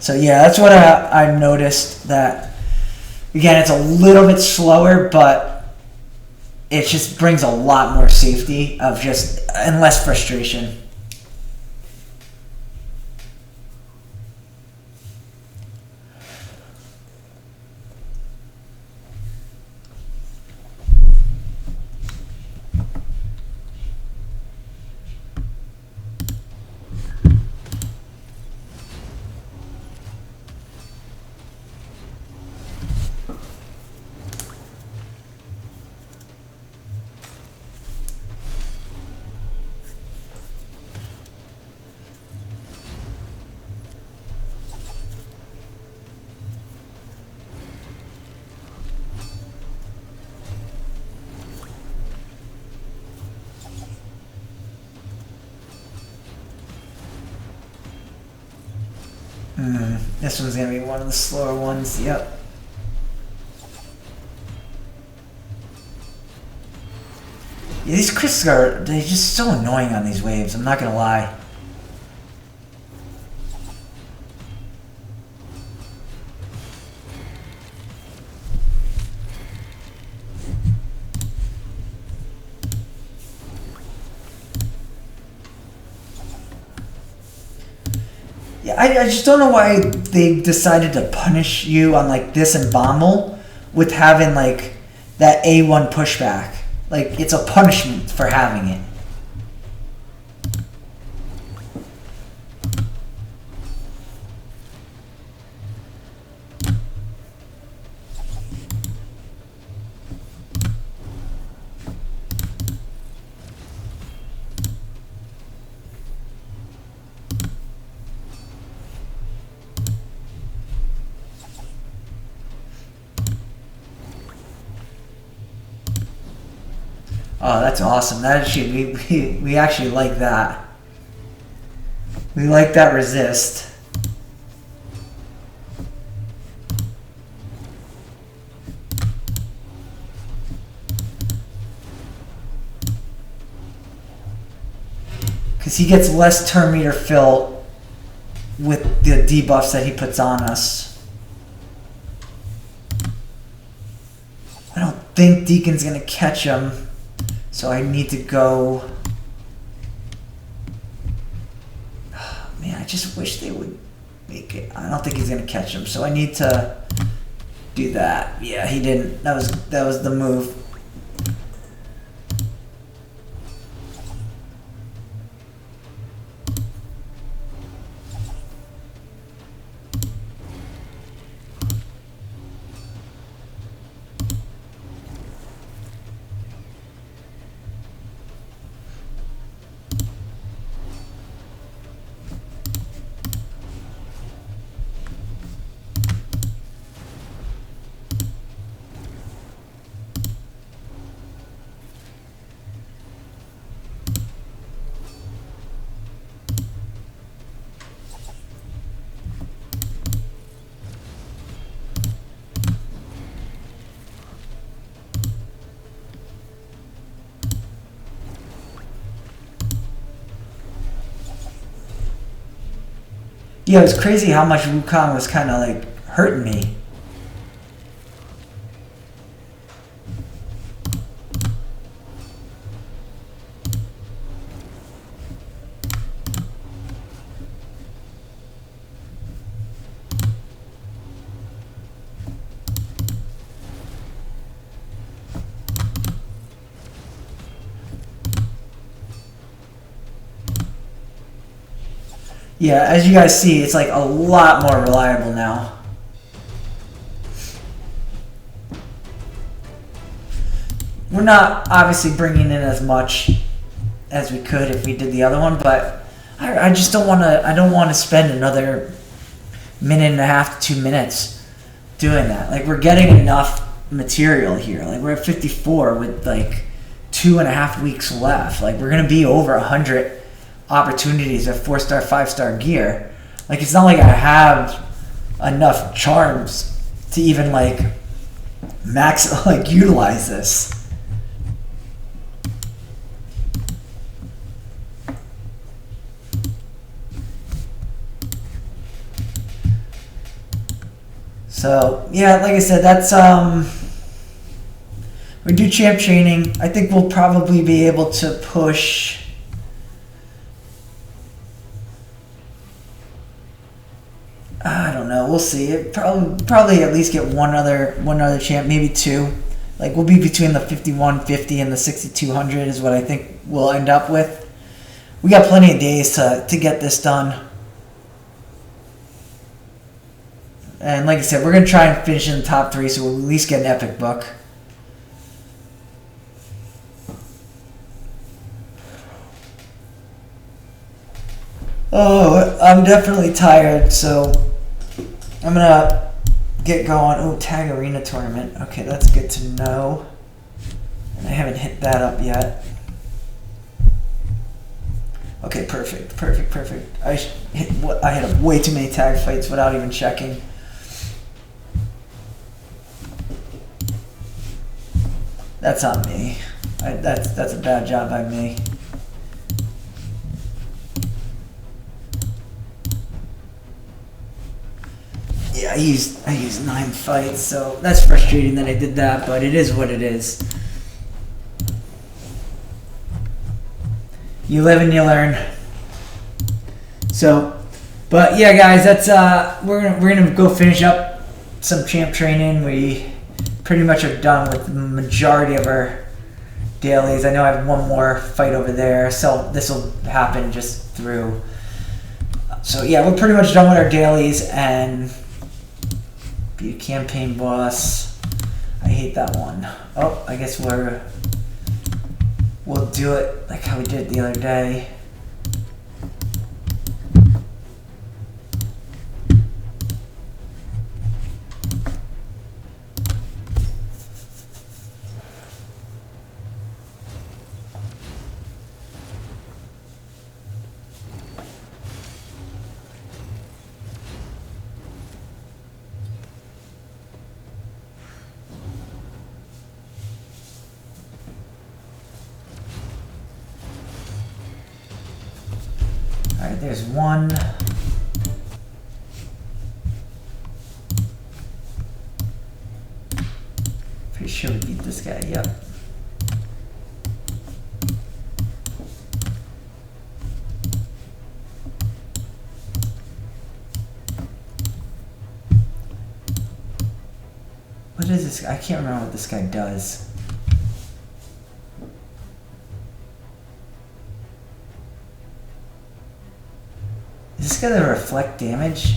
So yeah, that's what I noticed, that again, it's a little bit slower, but it just brings a lot more safety of and less frustration. This one's gonna be one of the slower ones. Yep. Yeah, these crits they're just so annoying on these waves. I'm not gonna lie. I just don't know why they decided to punish you on like this and Bommel with having like that A1 pushback. Like, it's a punishment for having it. Oh, that's awesome. That actually, we actually like that. We like that resist. because he gets less turn meter fill with the debuffs that he puts on us. I don't think Deacon's gonna catch him, so I need to go. Man, I just wish they would make it. I don't think he's gonna catch him, so I need to do that. Yeah, he didn't. That was the move. Yeah, it was crazy how much Wukong was kind of like hurting me. Yeah, as you guys see, it's like a lot more reliable now. We're not obviously bringing in as much as we could if we did the other one, but I just don't want to. I don't want to spend another minute and a half to 2 minutes doing that. Like, we're getting enough material here. Like, we're at 54 with like 2.5 weeks left. Like, we're gonna be over 100 opportunities of 4-star, 5-star gear. Like, it's not like I have enough charms to even like max utilize this. So yeah, like I said, that's we do champ training. I think we'll probably be able to push. I don't know. We'll see. It probably at least get one other champ, maybe two. Like, we'll be between the 5150 and the 6200 is what I think we'll end up with. We got plenty of days to get this done. And like I said, we're gonna try and finish in the top 3, so we'll at least get an epic book. Oh, I'm definitely tired, so I'm gonna get going. Oh, tag arena tournament. Okay, that's good to know. And I haven't hit that up yet. Okay, perfect. I hit up way too many tag fights without even checking. That's on me. That's a bad job by me. Yeah, I used 9 fights, so that's frustrating that I did that, but it is what it is. You live and you learn. So, but yeah, guys, that's we're gonna go finish up some champ training. We pretty much are done with the majority of our dailies. I know I have one more fight over there, so this will happen just through. So yeah, we're pretty much done with our dailies and be a campaign boss. I hate that one. Oh, I guess we'll do it like how we did the other day. there's one. Pretty sure we beat this guy, yep. What is this? I can't remember what this guy does. Is this gonna reflect damage?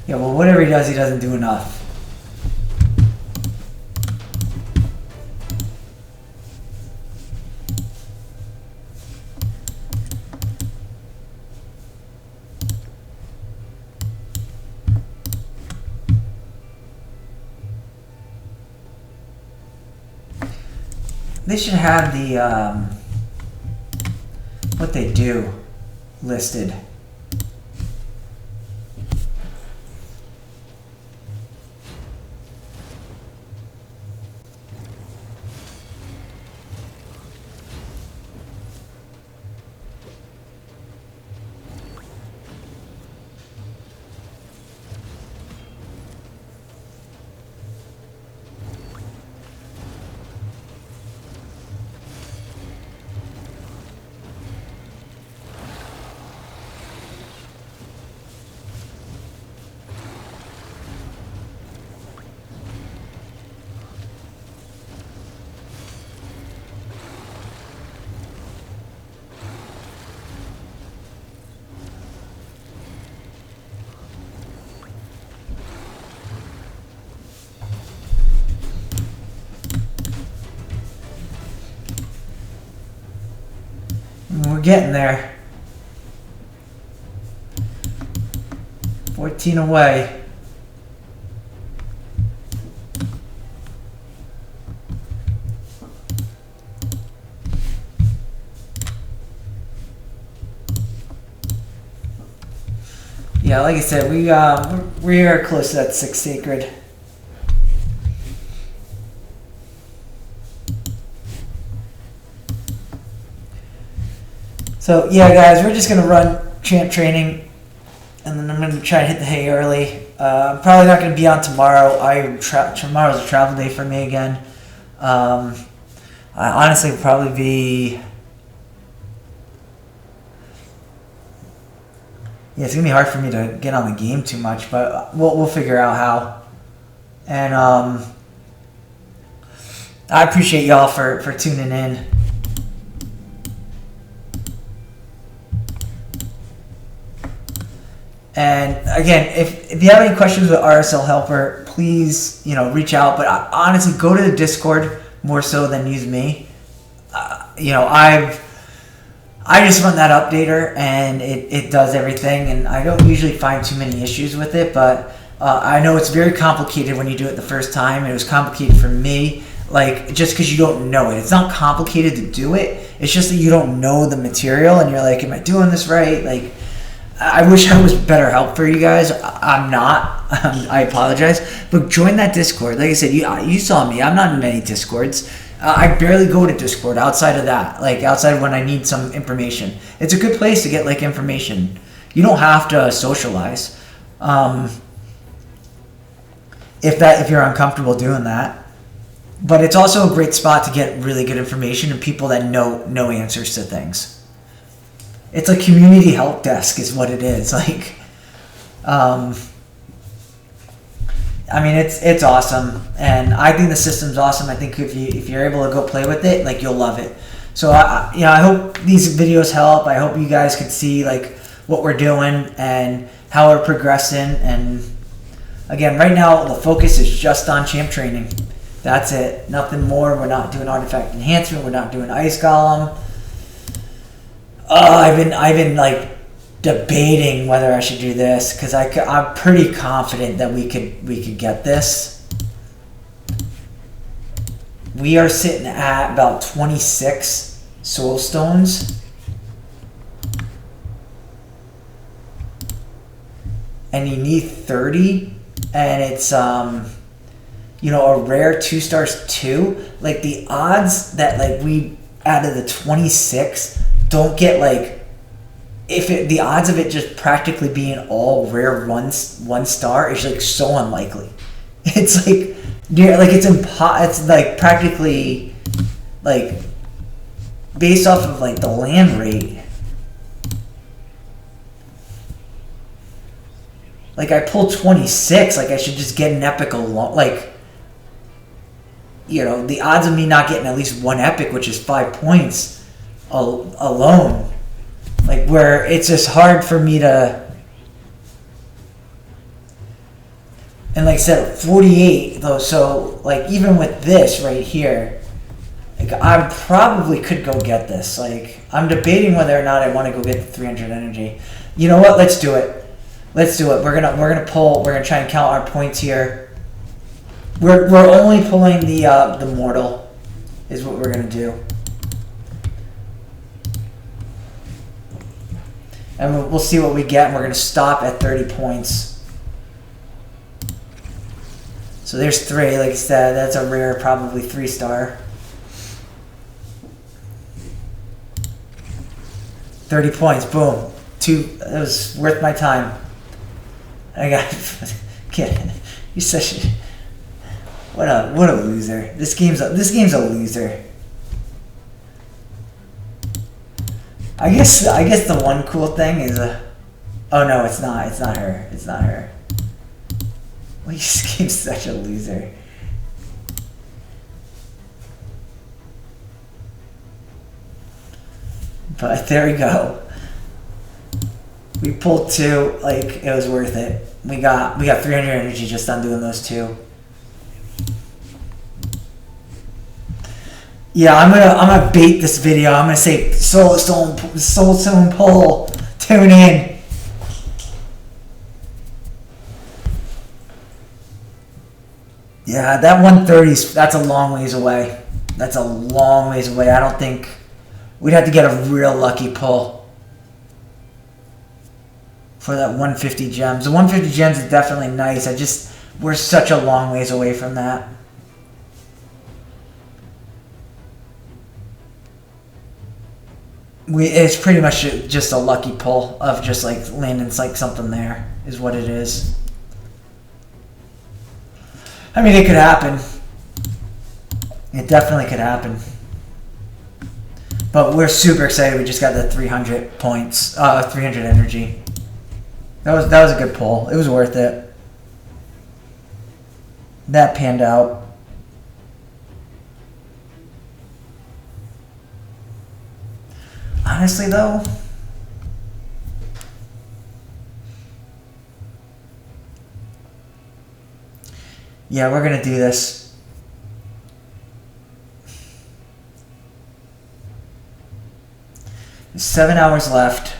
Yeah, well, whatever he does, he doesn't do enough. They should have the, what they do listed. We're getting there. 14 away. Yeah, like I said, we are close to that 6 sacred. So yeah, guys, we're just gonna run champ training, and then I'm gonna try to hit the hay early. I'm probably not gonna be on tomorrow. Tomorrow's a travel day for me again. I honestly will probably be. Yeah, it's gonna be hard for me to get on the game too much, but we'll figure out how. And I appreciate y'all for tuning in. And again, if you have any questions with RSL Helper, please reach out. But honestly, go to the Discord more so than use me. I just run that updater and it does everything, and I don't usually find too many issues with it. But I know it's very complicated when you do it the first time. It was complicated for me, just because you don't know it. It's not complicated to do it. It's just that you don't know the material, and you're like, "Am I doing this right?" I wish I was better help for you guys. I'm not. I apologize. But join that Discord. Like I said, you saw me. I'm not in many Discords. I barely go to Discord outside of that. Outside of when I need some information. It's a good place to get information. You don't have to socialize. If you're uncomfortable doing that. But it's also a great spot to get really good information and people that know answers to things. It's a community help desk is what it is. It's awesome, and I think the system's awesome. I think if you're able to go play with it, you'll love it. So I hope these videos help. I hope you guys could see what we're doing and how we're progressing. And again, right now the focus is just on champ training. That's it. Nothing more. We're not doing artifact enhancement. We're not doing ice golem. I've been like debating whether I should do this because I'm pretty confident that we could get this. We are sitting at about 26 soul stones. And you need 30, and it's you know, a rare 2 stars 2. Like the odds that like we out of the 26 don't get like the odds of it just practically being all rare 1 star is like so unlikely. It's like it's like practically like based off of like the land rate. Like I pulled 26, like I should just get an epic alone. Like, you know, the odds of me not getting at least 1 epic, which is 5 points alone, like where it's just hard for me to. And like I said, 48 though, so like even with this right here, like I probably could go get this. Like I'm debating whether or not I want to go get the 300 energy. You know what? Let's do it. Let's do it. We're gonna pull. We're gonna try and count our points here. We're only pulling the mortal, is what we're gonna do. And we'll see what we get. And we're gonna stop at 30 points. So there's 3, like I said, that's a rare, probably 3 star. 30 points, boom. 2, that was worth my time. I got, kid, you're such a, what a loser. This game's a loser. I guess the one cool thing is oh no, it's not her. It's not her. Well, this game's such a loser. But there we go. We pulled 2, like it was worth it. We got 300 energy just on doing those 2. Yeah, I'm gonna bait this video. I'm gonna say SoulStone Pull. Tune in. Yeah, that 130's, that's a long ways away. That's a long ways away. I don't think we'd have to get a real lucky pull for that 150 gems. The 150 gems is definitely nice. We're such a long ways away from that. It's pretty much just a lucky pull of just like landing like something there is what it is. I mean, it could happen. It definitely could happen. But we're super excited. We just got the 300 points, 300 energy. That was a good pull. It was worth it. That panned out. Honestly, though, yeah, we're gonna do this. There's 7 hours left,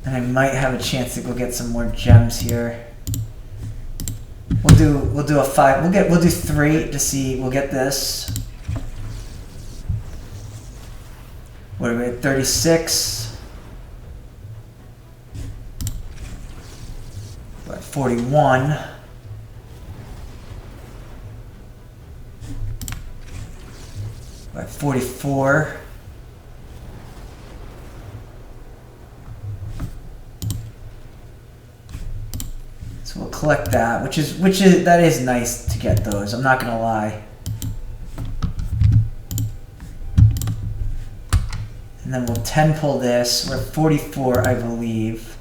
and I might have a chance to go get some more gems here. We'll do a 5. We'll do 3 to see. We'll get this. What are we at? 36. We're at 41. We're at 44. So we'll collect that, which is that is nice to get those. I'm not gonna lie. And then we'll 10 pull this. We're at 44, I believe.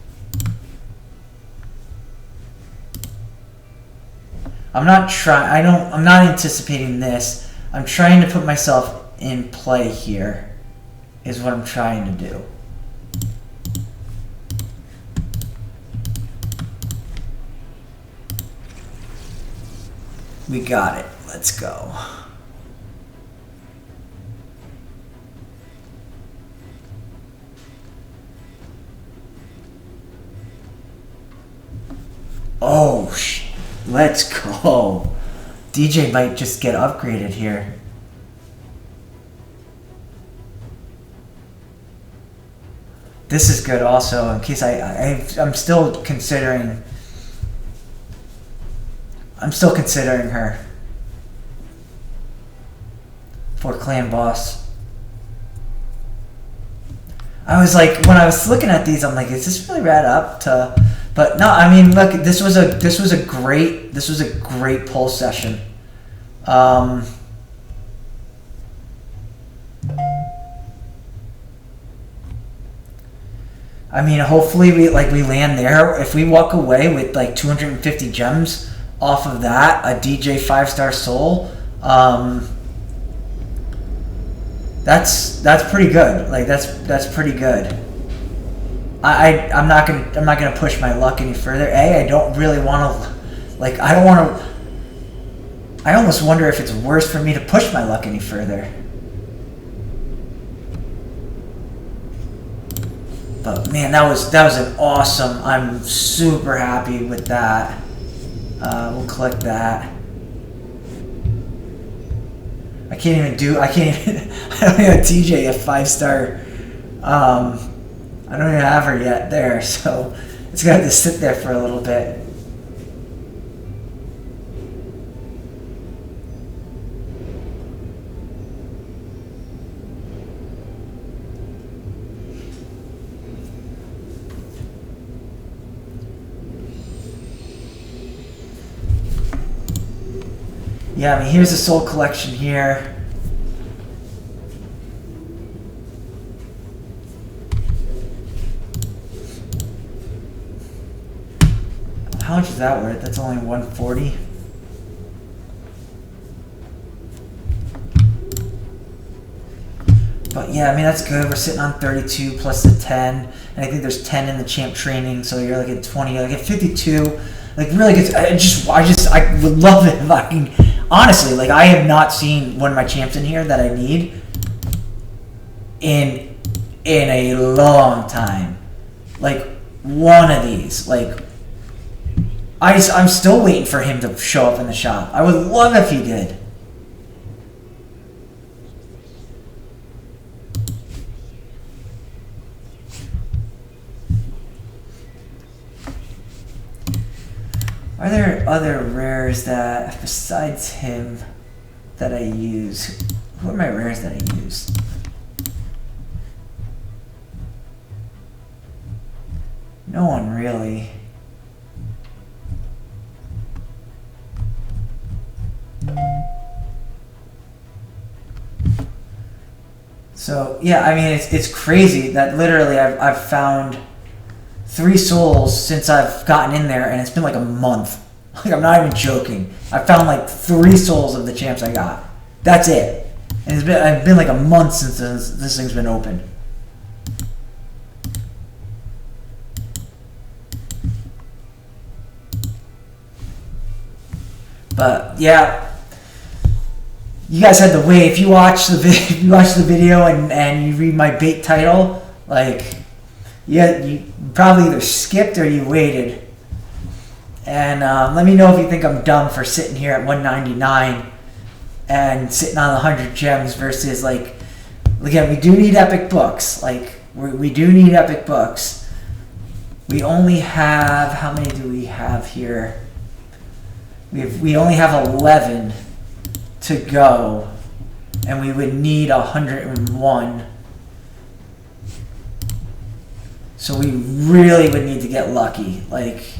I'm not anticipating this. I'm trying to put myself in play here, is what I'm trying to do. We got it. Let's go. Oh, let's go. DJ might just get upgraded here. This is good also, in case I'm still considering... I'm still considering her for clan boss. I was like, when I was looking at these, I'm like, is this really rad up to... But no, I mean, look, this was a great pull session. I mean, hopefully we land there. If we walk away with like 250 gems off of that, a DJ 5-star soul, that's pretty good. Like that's pretty good. I'm not gonna push my luck any further. I don't really want to, like, I don't want to. I almost wonder if it's worse for me to push my luck any further. But man, that was an awesome. I'm super happy with that. We'll click that. I don't even have TJ a 5-star. I don't even have her yet there, so it's gonna have to sit there for a little bit. Yeah, I mean, here's the soul collection here. How much is that worth? That's only 140. But yeah, I mean, that's good. We're sitting on 32 plus the 10. And I think there's 10 in the champ training, so you're like at 20, like at 52. Like really good. I would love it if I can. Honestly, like, I have not seen one of my champs in here that I need in a long time. Like, one of these. Like, I'm still waiting for him to show up in the shop. I would love if he did. Are there other rares that, besides him, that I use? Who are my rares that I use? No one really. So yeah, I mean, it's crazy that literally I've found 3 souls since I've gotten in there, and it's been like a month. Like, I'm not even joking. I found like 3 souls of the champs I got. That's it. And it's been like a month since this thing's been open. But yeah, you guys had to wait. If you watch the video and you read my bait title, like, yeah, you probably either skipped or you waited. And let me know if you think I'm dumb for sitting here at 199 and sitting on 100 gems versus, like, again, we do need epic books. Like, we do need epic books. We only have, how many do we have here? We only have 11 to go, and we would need 101. So we really would need to get lucky, like,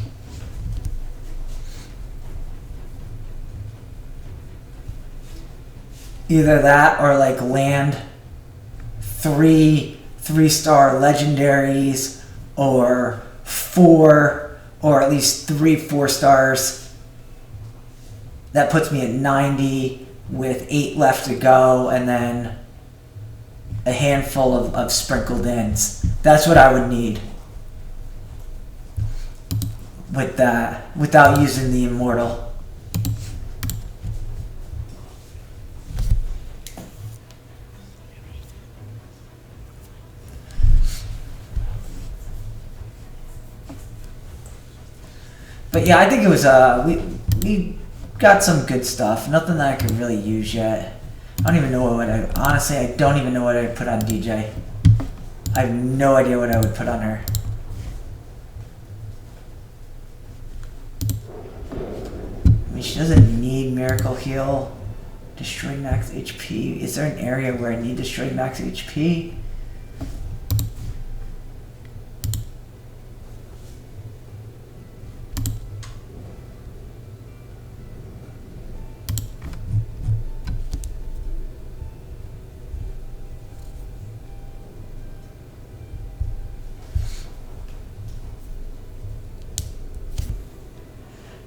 either that or like land 3 3-star legendaries, or 4, or at least 3 4-stars. That puts me at 90 with 8 left to go, and then a handful of sprinkled ins. That's what I would need with that, without using the immortal. But yeah, I think it was we got some good stuff. Nothing that I could really use yet. I don't even know what honestly, I don't even know what I would put on DJ. I have no idea what I would put on her. I mean, she doesn't need Miracle Heal. Destroy max HP. Is there an area where I need destroy max HP?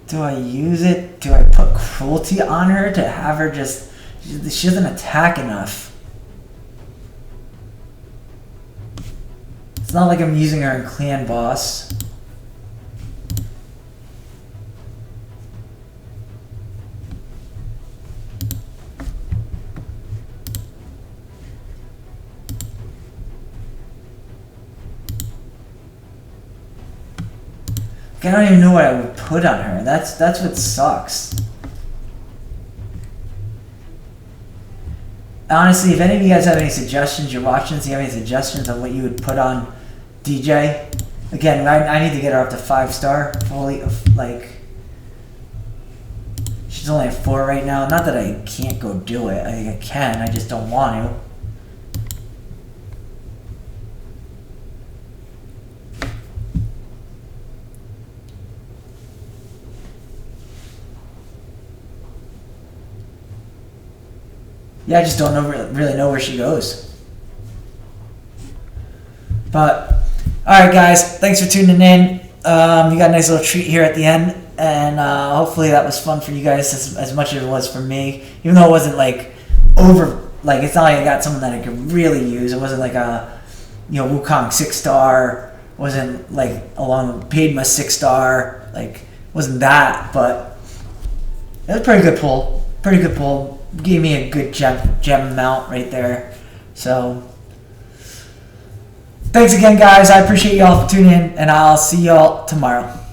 Do I use it? Do I put cruelty on her to have her just... She doesn't attack enough. It's not like I'm using her in Clan Boss. I don't even know what I would put on her. That's what sucks. Honestly, if any of you guys have any suggestions, you're watching this, you have any suggestions on what you would put on DJ? Again, I need to get her up to 5-star fully. Like, she's only at 4 right now. Not that I can't go do it. I can. I just don't want to. Yeah, I just don't really know where she goes. But, alright guys, thanks for tuning in. You got a nice little treat here at the end. And hopefully that was fun for you guys as much as it was for me. Even though it wasn't like like it's not like I got someone that I could really use. It wasn't like a, Wukong 6-star. It wasn't like along with Padma 6-star. Like, it wasn't that, but it was a pretty good pull. Pretty good pull. Gave me a good gem amount right there. So, thanks again, guys. I appreciate y'all for tuning in, and I'll see y'all tomorrow.